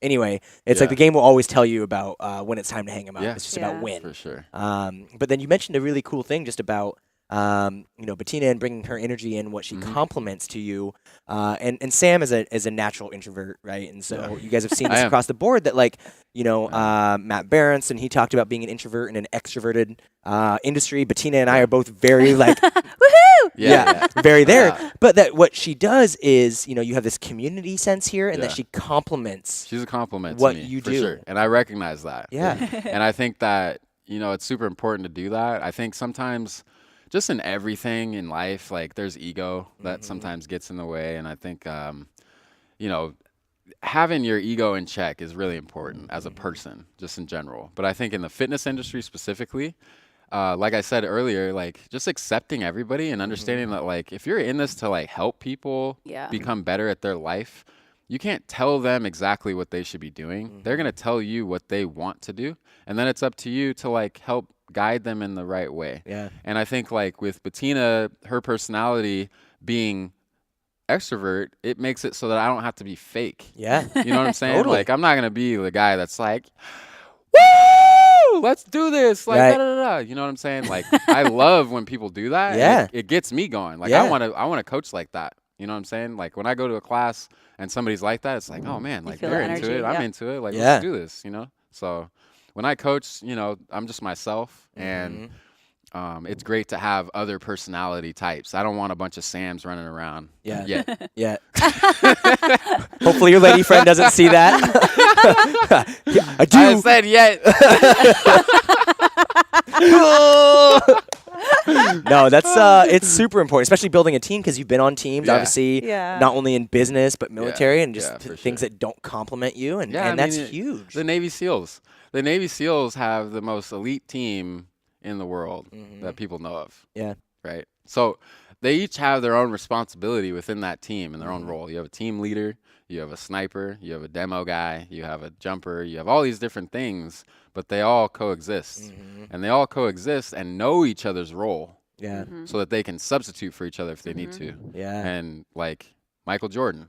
Anyway, it's like the game will always tell you about when it's time to hang them up. Yeah. It's just about when. For sure. But then you mentioned a really cool thing just about, Betina and bringing her energy in, what she compliments to you. And Sam is a natural introvert, right? And so you guys have seen this across the board that like, Matt Berenson, he talked about being an introvert in an extroverted industry. Betina and I are both very like, Woohoo! very there. But that what she does is, you have this community sense here, and that she compliments. She's a compliment what to me, you for do. sure. And I recognize that. Yeah. And I think that, it's super important to do that. I think sometimes just in everything in life, like there's ego that sometimes gets in the way. And I think, having your ego in check is really important as a person, just in general. But I think in the fitness industry specifically, like I said earlier, like just accepting everybody and understanding that like if you're in this to like help people become better at their life, you can't tell them exactly what they should be doing. They're going to tell you what they want to do. And then it's up to you to like help guide them in the right way. Yeah. And I think like with Betina, her personality being extrovert, it makes it so that I don't have to be fake. Yeah. You know what I'm saying? Totally. Like I'm not gonna be the guy that's like, woo, let's do this. Like Right. da, da, da. You know what I'm saying? Like I love when people do that. and Yeah. It gets me going. Like Yeah. I wanna coach like that. You know what I'm saying? Like when I go to a class and somebody's like that, it's like, oh man, like feel they're the into energy, it. I'm yeah. into it. Like Yeah. let's do this, you know? So when I coach, you know, I'm just myself and it's great to have other personality types. I don't want a bunch of Sams running around. Yeah. Yet. Yeah. Hopefully your lady friend doesn't see that. Yeah, I do. I said yet. No, that's it's super important, especially building a team because you've been on teams, Yeah. obviously, Yeah. not only in business but military and just Yeah, for things sure. that don't complement you, and, Yeah, and I that's mean, huge. The Navy SEALs. The Navy SEALs have the most elite team in the world that people know of. Yeah. Right. So they each have their own responsibility within that team and their own role. You have a team leader, you have a sniper, you have a demo guy, you have a jumper, you have all these different things, but they all coexist. And they all coexist and know each other's role Yeah. so that they can substitute for each other if they need to. Yeah. And like Michael Jordan,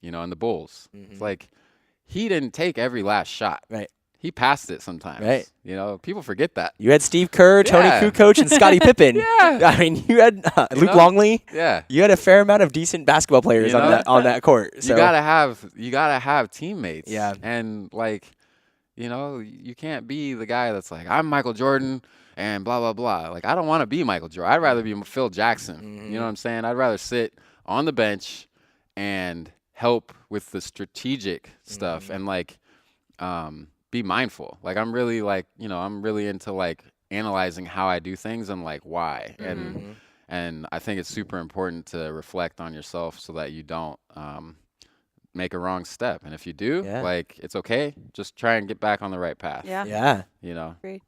you know, and the Bulls. It's like he didn't take every last shot. Right. He passed it sometimes. Right. You know, people forget that. You had Steve Kerr, Tony Yeah. Kukoc, and Scottie Pippen. Yeah. I mean, you had Luke know? Longley. Yeah. You had a fair amount of decent basketball players You know? on that court. So You gotta have teammates. Yeah. And like, you know, you can't be the guy that's like, I'm Michael Jordan and blah blah blah. Like I don't want to be Michael Jordan. I'd rather be Phil Jackson. You know what I'm saying? I'd rather sit on the bench and help with the strategic stuff and like be mindful. Like I'm really like, you know, I'm really into like analyzing how I do things and like why. And I think it's super important to reflect on yourself so that you don't make a wrong step. And if you do, Yeah. like it's okay. Just try and get back on the right path. Yeah. yeah. You know. Agreed.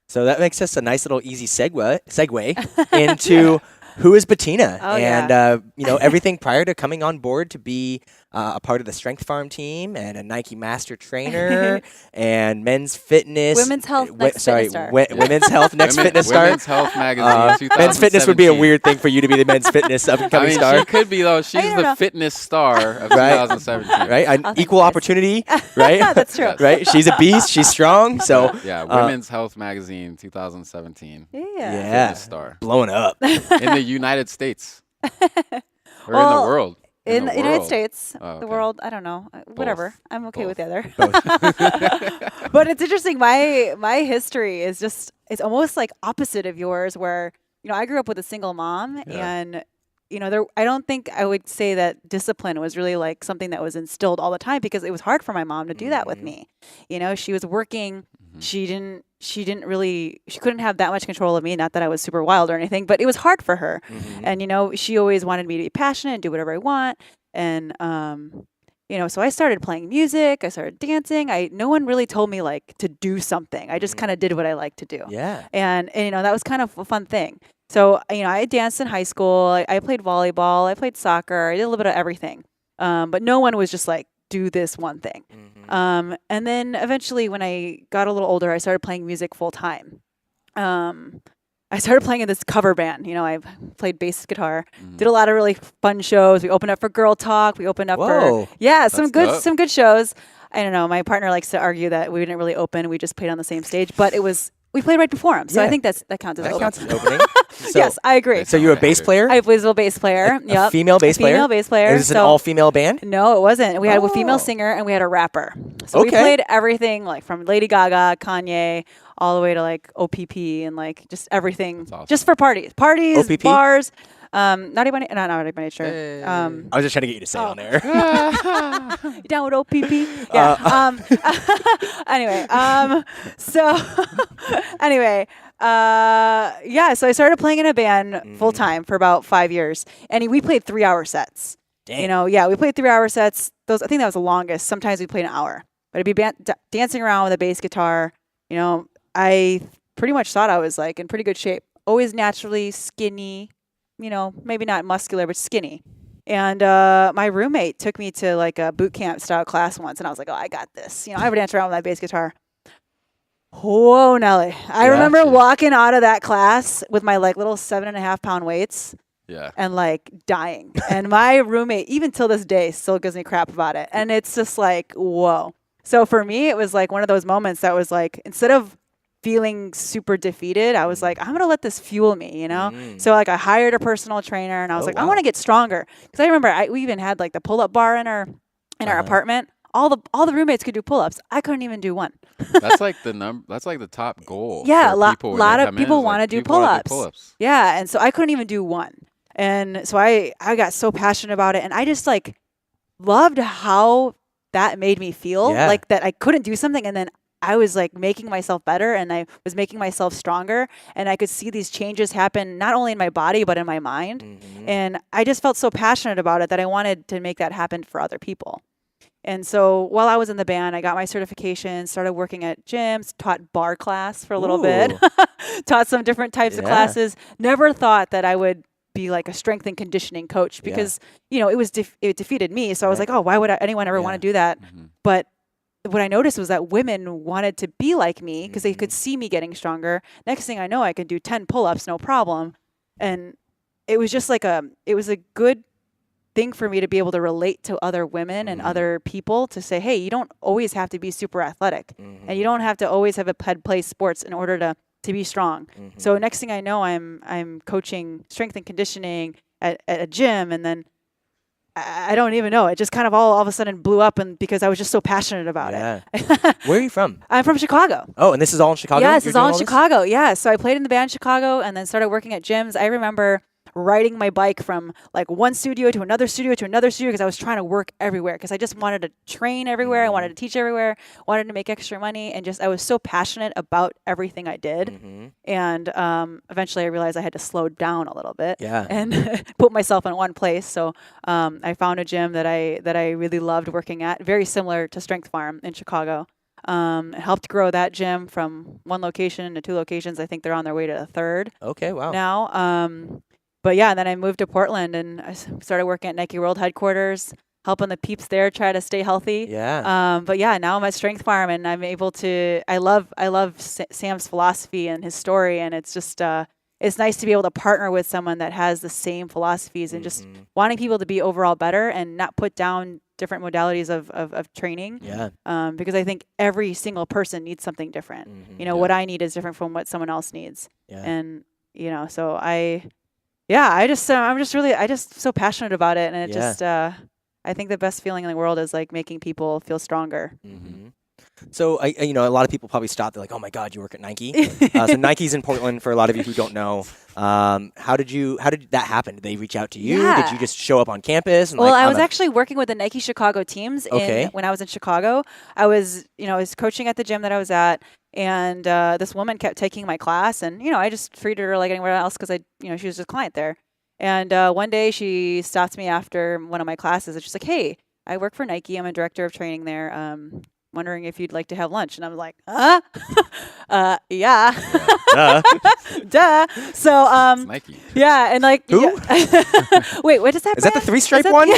So that makes us a nice little easy segue into who is Betina, Oh, and you know, everything prior to coming on board to be a part of the Strength Farm team and a Nike Master Trainer and Men's Fitness, Women's Health Next Fitness Star. Women's Health Next Fitness Star. Women's Health Magazine. Men's Fitness would be a 2017. weird thing for you to be the Men's Fitness up and I coming mean, star, she could be though. She's don't the know. fitness star of Right. 2017. right? An think equal yes. opportunity, right? That's true. Right? She's a beast. She's strong. So Yeah, Women's Health Magazine 2017. Yeah. yeah, Fitness star blowing up. in the United States or in Well, the world. In the United world. States, Oh, the okay. world, I don't know. Whatever. Both. I'm okay with the Both. other. But it's interesting. My history is just, it's almost like opposite of yours, where, you know, I grew up with a single mom and, you know, I don't think I would say that discipline was really like something that was instilled all the time, because it was hard for my mom to do that with me. You know, she was working. She couldn't have that much control of me. Not that I was super wild or anything, but it was hard for her. And, you know, she always wanted me to be passionate and do whatever I want. And, you know, so I started playing music. I started dancing. No one really told me like to do something. I just kind of did what I like to do. Yeah. And, you know, that was kind of a fun thing. So, you know, I danced in high school. I played volleyball. I played soccer. I did a little bit of everything. But no one was just like, do this one thing. And then eventually when I got a little older, I started playing music full time. I started playing in this cover band. You know, I played bass guitar, did a lot of really fun shows. We opened up for Girl Talk. We opened up Whoa. for, some dope. good shows. I don't know. My partner likes to argue that we didn't really open. We just played on the same stage, but we played right before him. So Yeah. I think that counts as That open. counts as opening. So, Yes, I agree. So you're a bass player? I was a bass player. A female bass player? Female bass player. Is this an all-female band? No, it wasn't. We had a Oh. female singer and we had a rapper. So we Okay. played everything, like from Lady Gaga, Kanye, all the way to like OPP and like just everything, That's awesome. just for parties, OPP? bars. Not even not nature. I was just trying to get you to say it on there. You down with OPP? Yeah. Anyway, so anyway, yeah. So I started playing in a band full time for about 5 years, and we played 3-hour sets. Dang. You know, yeah, we played 3-hour sets. I think that was the longest. Sometimes we played an hour, but I'd be dancing around with a bass guitar. You know, I pretty much thought I was like in pretty good shape. Always naturally skinny. You know, maybe not muscular, but skinny. And my roommate took me to like a boot camp style class once, and I was like, "Oh, I got this." You know, I would dance around with that bass guitar. Whoa, Nelly. I Yeah. remember Yeah. walking out of that class with my like little 7.5 pound weights Yeah. and like dying. And my roommate, even till this day, still gives me crap about it. And it's just like, whoa. So for me, it was like one of those moments that was like, instead of feeling super defeated, I was like, I'm going to let this fuel me, you know? So like I hired a personal trainer and I was Oh, like, I wow. want to get stronger. Because I remember we even had like the pull-up bar in our apartment. All the roommates could do pull-ups. I couldn't even do one. That's like that's like the top goal. Yeah, for a people when lot they of come in, people is, like, want to do people wanna pull-ups. Yeah, and so I couldn't even do one. And so I got so passionate about it, and I just like loved how that made me feel. Yeah. Like that I couldn't do something, and then I was like making myself better, and I was making myself stronger, and I could see these changes happen not only in my body but in my mind. And I just felt so passionate about it that I wanted to make that happen for other people. And so while I was in the band, I got my certification, started working at gyms, taught bar class for a little bit, taught some different types of Yeah. classes. Never thought that I would be like a strength and conditioning coach because, you know, it defeated me. So I was Right. like, oh, why would anyone ever want to do that? But what I noticed was that women wanted to be like me because they could see me getting stronger. Next thing I know, I could do 10 pull-ups, no problem. And it was just like it was a good thing for me to be able to relate to other women and other people to say, hey, you don't always have to be super athletic and you don't have to always have play sports in order to be strong. So next thing I know, I'm coaching strength and conditioning at a gym, and then I don't even know. It just kind of all of a sudden blew up, and because I was just so passionate about it. Where are you from? I'm from Chicago. Oh, and this is all in Chicago? Yes, You're it's all doing in this? Chicago. Yeah. So I played in the band in Chicago and then started working at gyms. I remember riding my bike from like one studio to another studio to another studio because I was trying to work everywhere because I just wanted to train everywhere. I wanted to teach everywhere, wanted to make extra money, and just I was so passionate about everything I did. And eventually I realized I had to slow down a little bit and put myself in one place. So I found a gym that I really loved working at, very similar to Strength Farm in Chicago. Helped grow that gym from one location to 2 locations. I think they're on their way to a third Okay, wow. now. But yeah, then I moved to Portland and I started working at Nike World headquarters, helping the peeps there try to stay healthy. Yeah. But yeah, now I'm at Strength Farm and I'm able to. I love Sam's philosophy and his story, and it's just it's nice to be able to partner with someone that has the same philosophies and just wanting people to be overall better and not put down different modalities of training. Yeah. Because I think every single person needs something different. You know, what I need is different from what someone else needs. Yeah. And you know, so I'm just so passionate about it, and it just I think the best feeling in the world is like making people feel stronger. So you know, a lot of people probably stop. They're like, "Oh my God, you work at Nike." So Nike's in Portland. For a lot of you who don't know, how did that happen? Did they reach out to you? Yeah. Did you just show up on campus? And Well, like, I was actually working with the Nike Chicago teams when I was in Chicago. I was coaching at the gym that I was at, and this woman kept taking my class, and I just treated her like anywhere else because she was just a client there. And one day she stopped me after one of my classes, and she's like, "Hey, I work for Nike. I'm a director of training there. Wondering if you'd like to have lunch." And I was like, huh? Yeah. Duh. So, It's Nike. yeah. And like, Who? wait, what does that Is that the brand? 3-stripe Is that one?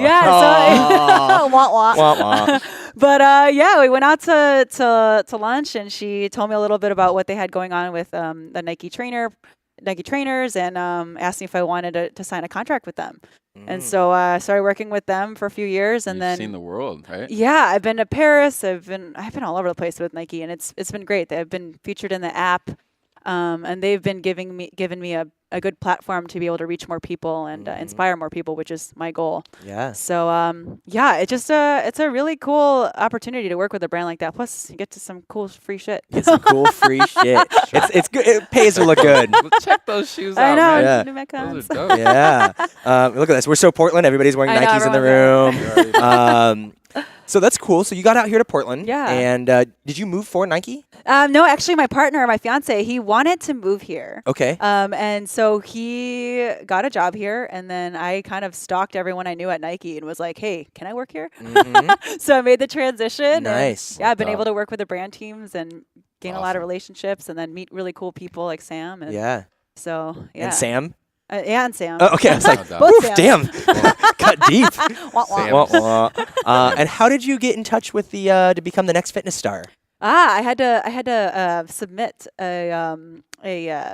Yeah. So, wah, wah. Wah, wah. But yeah, we went out to lunch, and she told me a little bit about what they had going on with the Nike trainers, and asked me if I wanted to sign a contract with them. And so I started working with them for a few years, and You've then seen the world, right? yeah, I've been to Paris. I've been all over the place with Nike, and it's been great. They've been featured in the app, and they've been given me a good platform to be able to reach more people and inspire more people, which is my goal. Yeah. So yeah, it's a really cool opportunity to work with a brand like that. Plus, you get to some cool free shit. Get some cool free shit. It's good. It pays to look good. Well, check those shoes I out, know. man. Yeah. New Those Metcons. are dope. Yeah. Look at this. We're so Portland. Everybody's wearing I know, Nikes in the room. So that's cool. So you got out here to Portland. Yeah. And did you move for Nike? No, actually, my partner, my fiance, he wanted to move here. Okay. And so he got a job here, and then I kind of stalked everyone I knew at Nike and was like, "Hey, can I work here?" So I made the transition. Nice. And, yeah, I've been able to work with the brand teams and gain a lot of relationships, and then meet really cool people like Sam. And Yeah. So yeah. And Sam? Yeah, and Sam. Oh, okay. I was like, Both "Oof, Sams." damn. Cut deep. Wah, wah. Sam. Wah, wah. And how did you get in touch with to become the next fitness star? I had to submit a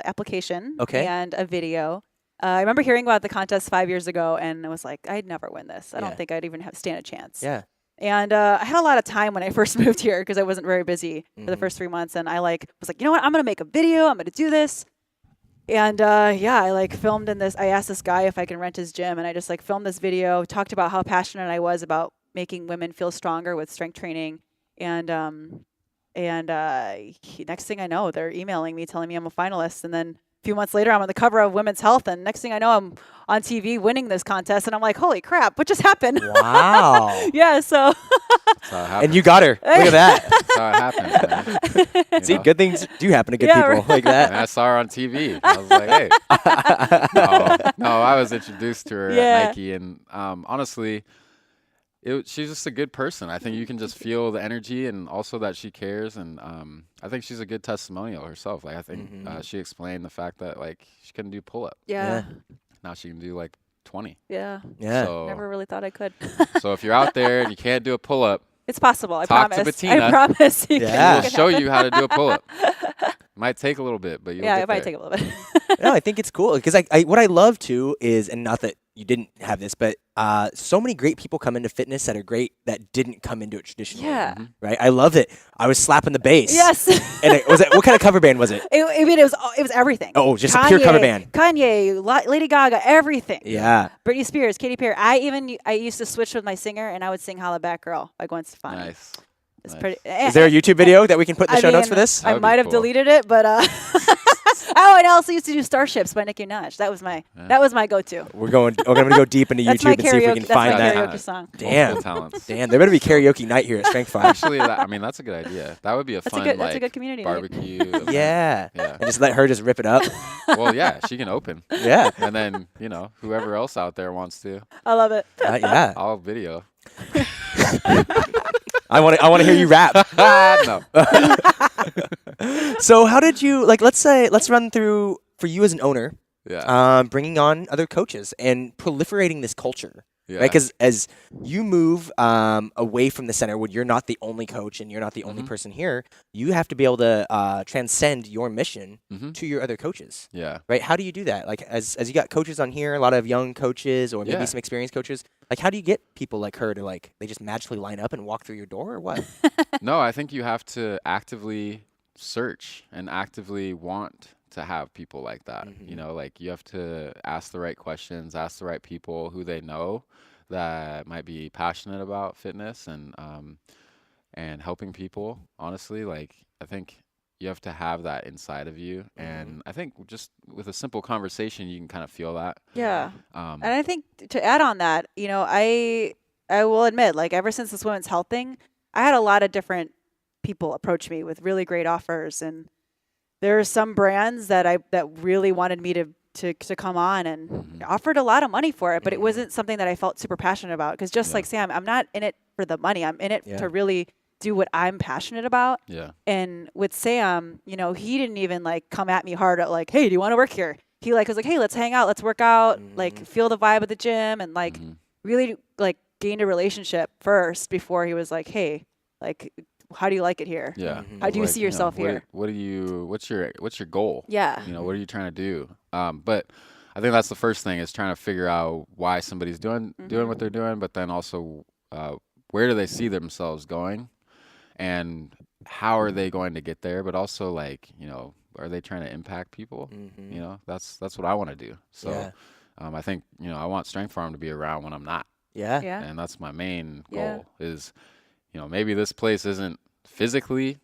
application Okay. and a video. I remember hearing about the contest 5 years ago, and I was like, I'd never win this. I Yeah. don't think I'd even stand a chance. Yeah. And I had a lot of time when I first moved here because I wasn't very busy for the first 3 months, and I was like, you know what? I'm gonna make a video. I'm gonna do this. And I filmed in this. I asked this guy if I can rent his gym, and I just filmed this video, talked about how passionate I was about making women feel stronger with strength training, and next thing I know, they're emailing me telling me I'm a finalist, and then a few months later, I'm on the cover of Women's Health, and next thing I know, I'm on TV winning this contest, and I'm like, holy crap, what just happened? Wow. Yeah, so. That's how it happens. And you got her. Look at that. That's how it happens, man. See, You know? good things do happen to good Yeah, people like that. And I saw her on TV. I was like, hey. No, I was introduced to her Yeah. at Nike, and honestly, she's just a good person. I think you can just feel the energy, and also that she cares. And I think she's a good testimonial herself. Like I think she explained the fact that she couldn't do pull up. Yeah. Now she can do 20. Yeah. Yeah. So, Never really thought I could. so if you're out there and you can't do a pull up, It's possible. I Talk to promise. Betina. I promise. You Yeah. we'll can show make it you how to do a pull up. happen. Might take a little bit, but you'll Yeah, get it might there. take a little bit. No, I think it's cool because what I love too is, and not that you didn't have this, but so many great people come into fitness that are great that didn't come into it traditionally. Yeah. Right. I loved it. I was slapping the bass. Yes. And what kind of cover band was it? It was everything. Oh, just a pure cover band. Kanye, Lady Gaga, everything. Yeah. Britney Spears, Katy Perry. I used to switch with my singer, and I would sing "Holla Back Girl" by Gwen Stefani. Nice. It's Nice. pretty. Is there a YouTube video that we can put in the show notes for this? That I would be might have cool. deleted it, but oh, and I also used to do "Starships" by Nicki Minaj. That was my go-to. We're going to go deep into That's my YouTube and see if we karaoke. can That's find my that. karaoke song. Damn. Multiple talents. Damn, there better be karaoke night here at Strength Five. Actually, that's a good idea. That would be a That's fun a good community night. barbecue. event. Yeah. Yeah. And just let her just rip it up. Well, yeah, she can open. Yeah. And then, whoever else out there wants to, I love it. Yeah. I'll video. I want to hear you rap. No. So how did you let's run through for you as an owner, Yeah. bringing on other coaches and proliferating this culture, Yeah. right? Because as you move away from the center, when you're not the only coach and you're not the only person here, you have to be able to transcend your mission to your other coaches, Yeah. right? How do you do that? Like as you got coaches on here, a lot of young coaches or maybe Yeah. some experienced coaches. Like how do you get people like her to they just magically line up and walk through your door or what? No, I think you have to actively search and actively want to have people like that. You have to ask the right questions, ask the right people who they know that might be passionate about fitness and helping people. Honestly, I think you have to have that inside of you, and I think just with a simple conversation, you can kind of feel that. Yeah. And I think to add on that, I will admit, ever since this women's health thing, I had a lot of different people approach me with really great offers, and there are some brands that really wanted me to come on and offered a lot of money for it, but it wasn't something that I felt super passionate about. Because just like Sam, I'm not in it for the money. I'm in it to really do what I'm passionate about. Yeah. And with Sam, he didn't even come at me hard at hey, do you want to work here? He was like, hey, let's hang out, let's work out, feel the vibe of the gym, and really gained a relationship first before he was like, hey, how do you like it here? Yeah. How do you see yourself here? What's your goal? Yeah. What are you trying to do? But I think that's the first thing is trying to figure out why somebody's doing what they're doing, but then also where do they see themselves going, and how are they going to get there? But also are they trying to impact people? That's what I want to do. So I think I want Strength Farm to be around when I'm not. Yeah. Yeah. And that's my main Yeah. goal is, maybe this place isn't physically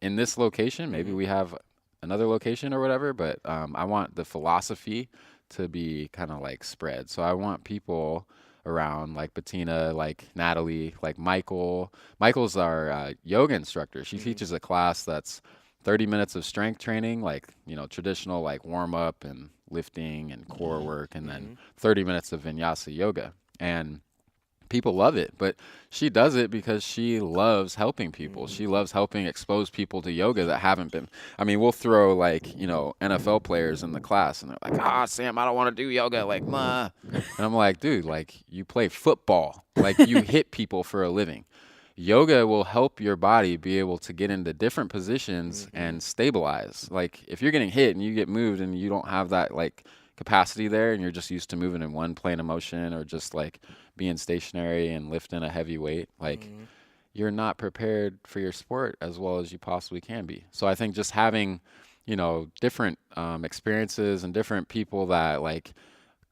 in this location. Maybe we have another location or whatever, but I want the philosophy to be kind of spread. So I want people around like Betina, like Natalie, like Michael. Michael's our yoga instructor. She teaches a class that's 30 minutes of strength training, traditional warm up and lifting and core work, and then 30 minutes of vinyasa yoga. And people love it, but she does it because she loves helping people. She loves helping expose people to yoga that haven't been. I mean, we'll throw NFL players in the class, and they're like, Sam, I don't want to do yoga. And I'm like, dude, you play football. You hit people for a living. yoga will help your body be able to get into different positions and stabilize. Like if you're getting hit and you get moved and you don't have that like capacity there and you're just used to moving in one plane of motion or just like being stationary and lifting a heavy weight, like you're not prepared for your sport as well as you possibly can be. So I think just having, you know, different experiences and different people that like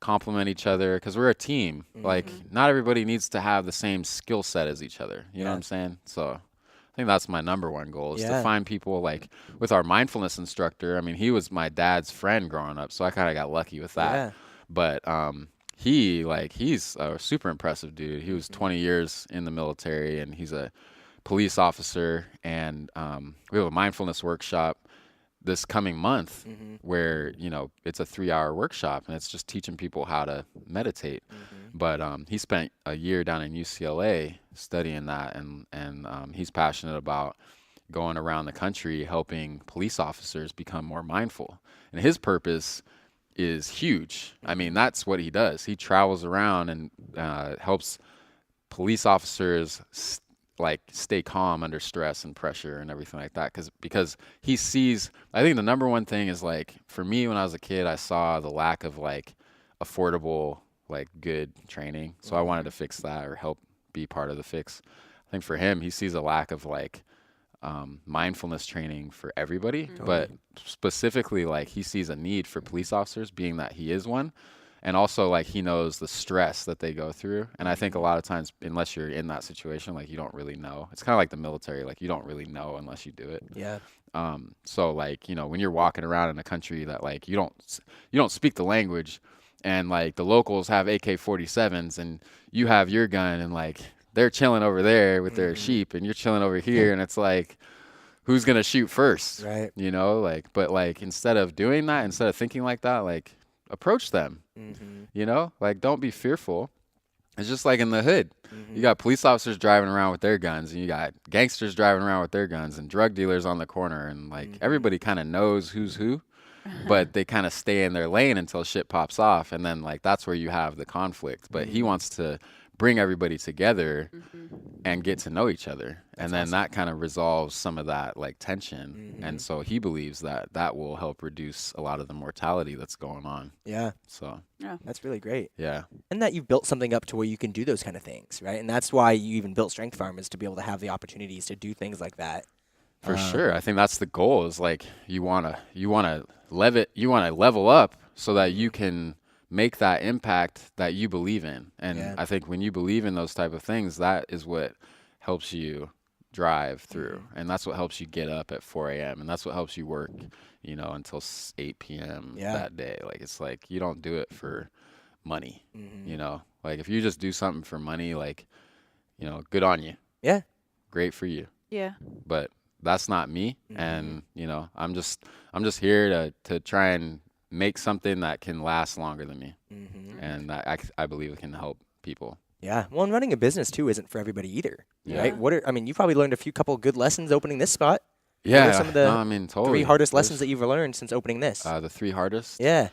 complement each other, because we're a team. Like not everybody needs to have the same skill set as each other. You know what I'm saying? So I think that's my number one goal is to find people like with our mindfulness instructor. I mean, he was my dad's friend growing up, so I kind of got lucky with that. But he's a super impressive dude. He was 20 years in the military and he's a police officer. And we have a mindfulness workshop this coming month where, you know, it's a 3-hour workshop and it's just teaching people how to meditate. But he spent a year down in UCLA studying that and he's passionate about going around the country helping police officers become more mindful. And his purpose is huge. I mean, that's what he does. He travels around and helps police officers like stay calm under stress and pressure and everything like that. Because he sees, I think the number one thing is like, for me, when I was a kid, I saw the lack of like affordable, like good training. So I wanted to fix that or help be part of the fix. I think for him, he sees a lack of like mindfulness training for everybody, but specifically like he sees a need for police officers, being that he is one. And also like he knows the stress that they go through. And I think a lot of times, unless you're in that situation, like you don't really know. It's kind of like the military, like you don't really know unless you do it. So like, you know, when you're walking around in a country that like you don't speak the language and like the locals have AK-47s and you have your gun and like they're chilling over there with their sheep and you're chilling over here and it's like, who's going to shoot first? Right. You know, like, but like, instead of doing that, instead of thinking like that, like approach them, you know, like don't be fearful. It's just like in the hood, you got police officers driving around with their guns and you got gangsters driving around with their guns and drug dealers on the corner. And like everybody kind of knows who's who, but they kind of stay in their lane until shit pops off. And then like, that's where you have the conflict, but he wants to bring everybody together and get to know each other. And then that kind of resolves some of that like tension. And so he believes that that will help reduce a lot of the mortality that's going on. Yeah. So That's really great. yeah. And that you've built something up to where you can do those kind of things, right? And that's why you even built Strength Farm, is to be able to have the opportunities to do things like that. For sure. I think that's the goal, is like you want to level up so that you can make that impact that you believe in. And I think when you believe in those type of things, that is what helps you drive through. And that's what helps you get up at 4 a.m. And that's what helps you work, you know, until 8 p.m. that day. Like, it's like, you don't do it for money, you know, like if you just do something for money, like, you know, good on you. Yeah. Great for you. Yeah. But that's not me. And, you know, I'm just here to try and make something that can last longer than me. And I believe it can help people. Yeah. Well, and running a business too isn't for everybody either. Right? You probably learned a couple good lessons opening this spot. Yeah. What are some of the totally. 3 hardest lessons that you've learned since opening this? The 3 hardest? Yeah.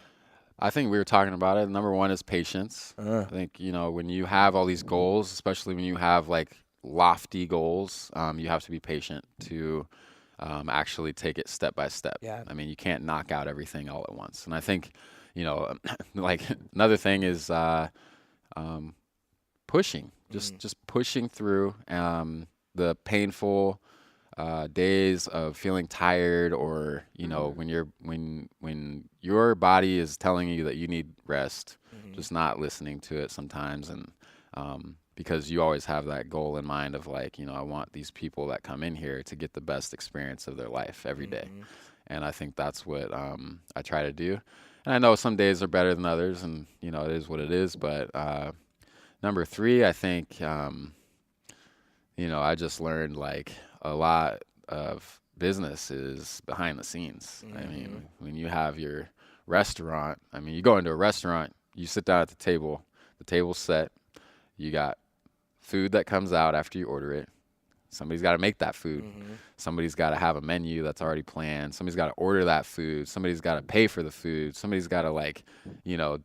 I think we were talking about it. Number 1 is patience. I think, you know, when you have all these goals, especially when you have like lofty goals, you have to be patient to actually take it step by step. Yeah. I mean, you can't knock out everything all at once. And I think, you know, like another thing is pushing, just pushing through the painful days of feeling tired, or, you know, when your body is telling you that you need rest, just not listening to it sometimes. And because you always have that goal in mind of like, you know, I want these people that come in here to get the best experience of their life every day. And I think that's what I try to do. And I know some days are better than others, and, you know, it is what it is. But number 3, I think, you know, I just learned like a lot of business is behind the scenes. I mean, when you have your restaurant, I mean, you go into a restaurant, you sit down at the table's set, you got food that comes out after you order it, somebody's got to make that food. Somebody's got to have a menu that's already planned. Somebody's got to order that food. Somebody's got to pay for the food. Somebody's got to like,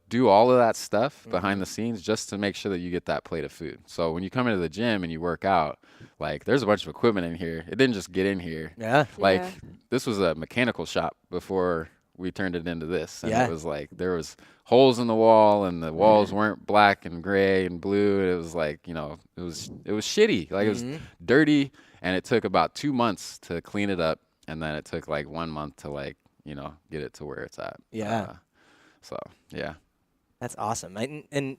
do all of that stuff behind the scenes just to make sure that you get that plate of food. So when you come into the gym and you work out, like there's a bunch of equipment in here. It didn't just get in here. Yeah. Like this was a mechanical shop before we turned it into this. And it was like there was holes in the wall and the walls weren't black and gray and blue. It was like, it was shitty. Like it was dirty, and it took about 2 months to clean it up, and then it took like 1 month to like, get it to where it's at. Yeah. So, yeah. That's awesome. And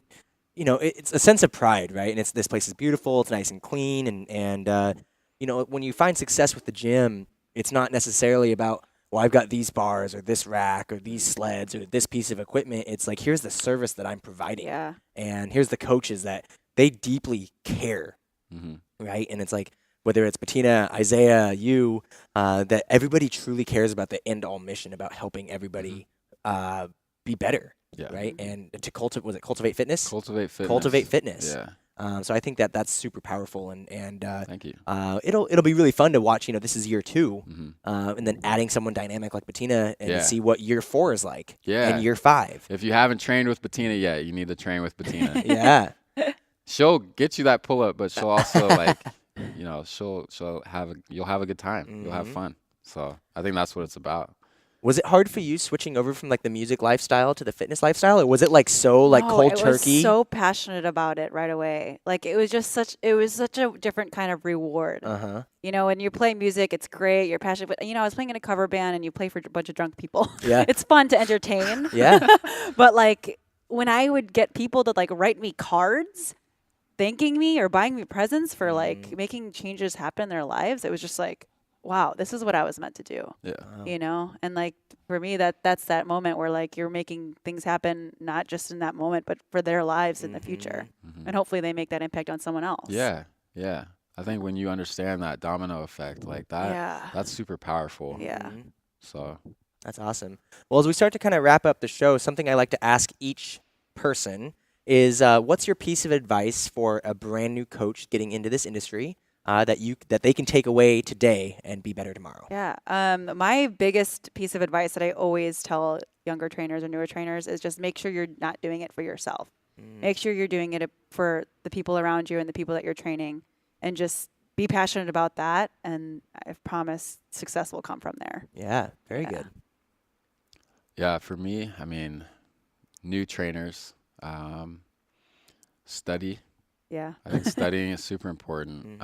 it's a sense of pride, right? And this place is beautiful. It's nice and clean. And when you find success with the gym, it's not necessarily about, well, I've got these bars or this rack or these sleds or this piece of equipment. It's like, here's the service that I'm providing. Yeah. And here's the coaches that they deeply care, right? And it's like, whether it's Betina, Isaiah, you, that everybody truly cares about the end-all mission about helping everybody be better, right? And to cultivate fitness? Cultivate fitness. Cultivate fitness. Yeah. So I think that's super powerful, and thank you. It'll be really fun to watch. This is year 2, and then adding someone dynamic like Betina and see what year 4 is like, and year 5. If you haven't trained with Betina yet, you need to train with Betina. Yeah, she'll get you that pull up, but she'll also like, you'll have a good time. You'll have fun. So I think that's what it's about. Was it hard for you switching over from like the music lifestyle to the fitness lifestyle, or was it like so like cold turkey? I was so passionate about it right away. Like it was such a different kind of reward. When you play music, it's great. You're passionate, but I was playing in a cover band and you play for a bunch of drunk people. Yeah, it's fun to entertain. Yeah, but like when I would get people to like write me cards, thanking me or buying me presents for like making changes happen in their lives, it was just like, wow, this is what I was meant to do. Yeah. And like for me, that's that moment where like you're making things happen, not just in that moment, but for their lives in the future. And hopefully they make that impact on someone else. Yeah. Yeah. I think when you understand that domino effect like that, that's super powerful. Yeah. So that's awesome. Well, as we start to kind of wrap up the show, something I like to ask each person is, what's your piece of advice for a brand new coach getting into this industry? That they can take away today and be better tomorrow. Yeah. My biggest piece of advice that I always tell younger trainers or newer trainers is just make sure you're not doing it for yourself. Make sure you're doing it for the people around you and the people that you're training, and just be passionate about that. And I promise success will come from there. Yeah. Very good. Yeah. For me, new trainers, study. Yeah. I think studying is super important.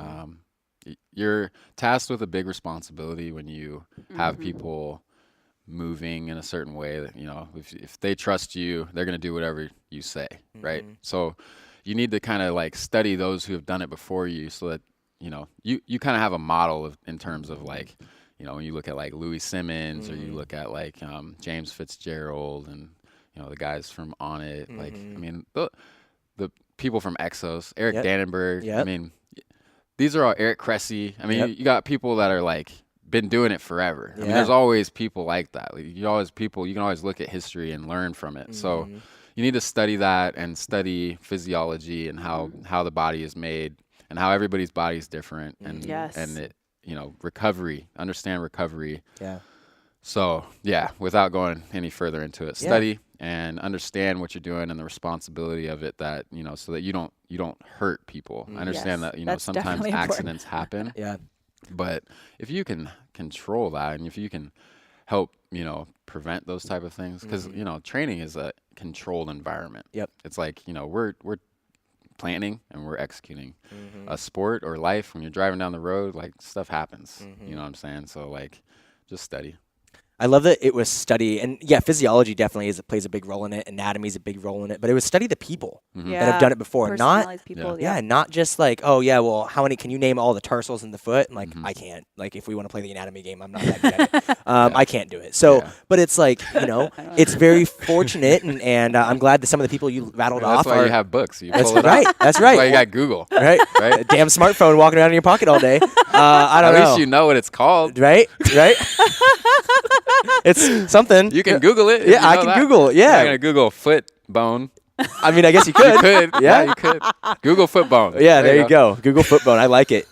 You're tasked with a big responsibility when you have people moving in a certain way that, if they trust you, they're going to do whatever you say, right? So you need to kind of like study those who have done it before you, so that, you kind of have a model in terms of like, when you look at like Louis Simmons or you look at like James Fitzgerald and, the guys from On It, like, the people from Exos, Eric Dannenberg. These are all Eric Cressy. You got people that are like been doing it forever. There's always people like that. Like, you can always look at history and learn from it. So you need to study that and study physiology and how the body is made and how everybody's body is different and it, recovery, understand recovery. Yeah. So without going any further into it, study and understand what you're doing and the responsibility of it, that, so that you don't hurt people. I understand that, sometimes accidents happen. Yeah. But if you can control that and if you can help, prevent those type of things, because, training is a controlled environment. Yep. It's like, we're planning and we're executing. A sport or life, when you're driving down the road, like stuff happens. You know what I'm saying? So like, just study. I love that it was study, and physiology definitely plays a big role in it. Anatomy is a big role in it, but it was study the people that have done it before, not people, not just like, oh yeah, well, how many can you name all the tarsals in the foot? And like, I can't. Like, if we want to play the anatomy game, I'm not that good at it. I can't do it. So, but it's like, it's very fortunate, and I'm glad that some of the people you rattled off. That's why you have books. You that's pull it right. up. That's right. That's why you got Google. Right. A damn smartphone walking around in your pocket all day. I don't know. At least you know what it's called. Right. It's something. You can Google it. Yeah, I can Google it. Yeah. I'm not going to Google foot bone. I guess you could. You could. Yeah, you could. Google foot bone. Yeah, there you go. Google foot bone. I like it.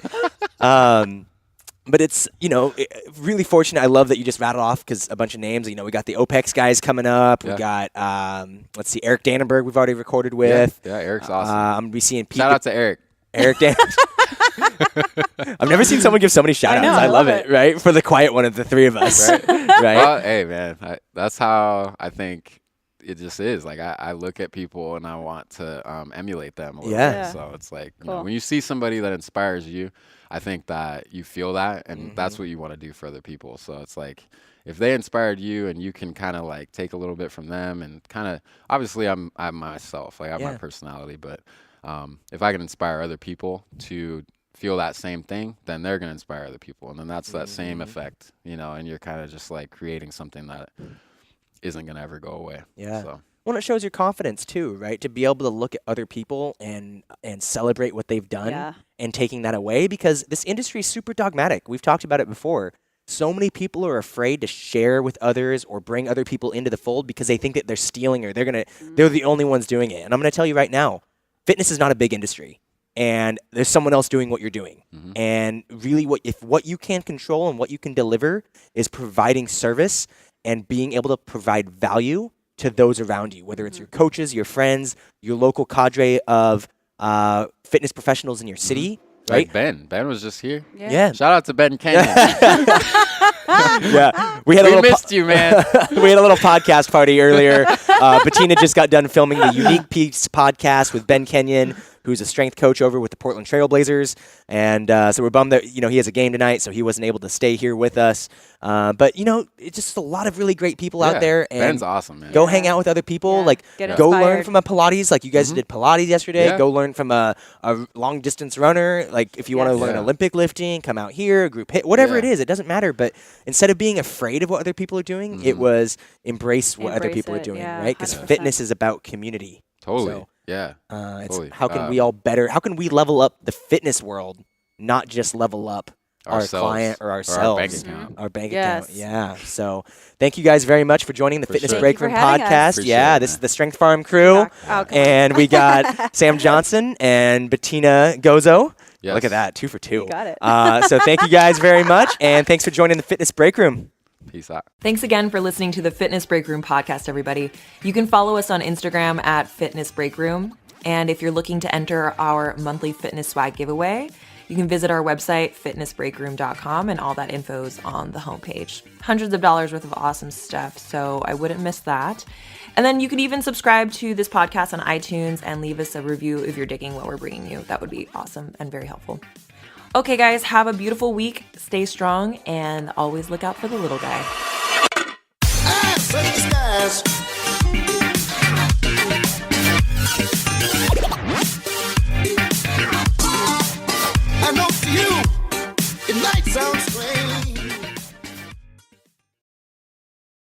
But it's, really fortunate. I love that you just rattled off because a bunch of names. We got the OPEX guys coming up. We got, let's see, Eric Dannenberg we've already recorded with. Yeah, Eric's awesome. I'm going to be seeing Pete. Shout out to Eric. Eric Dannenberg. I've never seen someone give so many shout-outs. I love it, right? For the quiet one of the three of us. Right? Well, hey, man, that's how I think it just is. Like, I look at people and I want to emulate them a little bit. So it's like, when you see somebody that inspires you, I think that you feel that, and that's what you want to do for other people. So it's like, if they inspired you and you can kind of like take a little bit from them and kind of, obviously I'm myself, like I have my personality, but if I can inspire other people to feel that same thing, then they're going to inspire other people. And then that's that same effect, and you're kind of just like creating something that isn't going to ever go away. Yeah. So. Well, it shows your confidence too, right? To be able to look at other people and celebrate what they've done and taking that away, because this industry is super dogmatic. We've talked about it before. So many people are afraid to share with others or bring other people into the fold because they think that they're stealing or they're the only ones doing it. And I'm going to tell you right now, fitness is not a big industry. And there's someone else doing what you're doing. And really if what you can control and what you can deliver is providing service and being able to provide value to those around you, whether it's your coaches, your friends, your local cadre of fitness professionals in your city, right? Like Ben. Ben was just here. Yeah. Shout out to Ben Kenyon. Yeah. We missed you, man. We had a little podcast party earlier. Bettina just got done filming the Unique Peaks podcast with Ben Kenyon, who's a strength coach over with the Portland Trail Blazers. And so we're bummed that, he has a game tonight, so he wasn't able to stay here with us. But, it's just a lot of really great people out there. And Ben's awesome, man. Go hang out with other people. Yeah. Like, Get go inspired. learn from a Pilates. Like, you guys did Pilates yesterday. Yeah. Go learn from a long-distance runner. Like, if you want to learn Olympic lifting, come out here, group hit, whatever it is. It doesn't matter. But instead of being afraid of what other people are doing, it was embrace what other people are doing, right? Because fitness is about community. Totally. So, yeah. It's Totally. how can how can we level up the fitness world, not just level up our client or ourselves, our bank account. Yeah. So thank you guys very much for joining the Fitness sure. Break Thank Room you for having us. podcast. Appreciate Yeah, it, this man. is the Strength Farm crew, and we got Sam Johnson and Betina Gozo. Yes. Look at that, 2 for 2. You got it. So thank you guys very much, and thanks for joining the Fitness Break Room. Peace out. Thanks again for listening to the Fitness Break Room podcast, everybody. You can follow us on Instagram at Fitness Break Room. And if you're looking to enter our monthly fitness swag giveaway, you can visit our website, fitnessbreakroom.com, and all that info's on the homepage. Hundreds of dollars worth of awesome stuff, so I wouldn't miss that. And then you can even subscribe to this podcast on iTunes and leave us a review if you're digging what we're bringing you. That would be awesome and very helpful. Okay, guys, have a beautiful week. Stay strong and always look out for the little guy. Search the sky.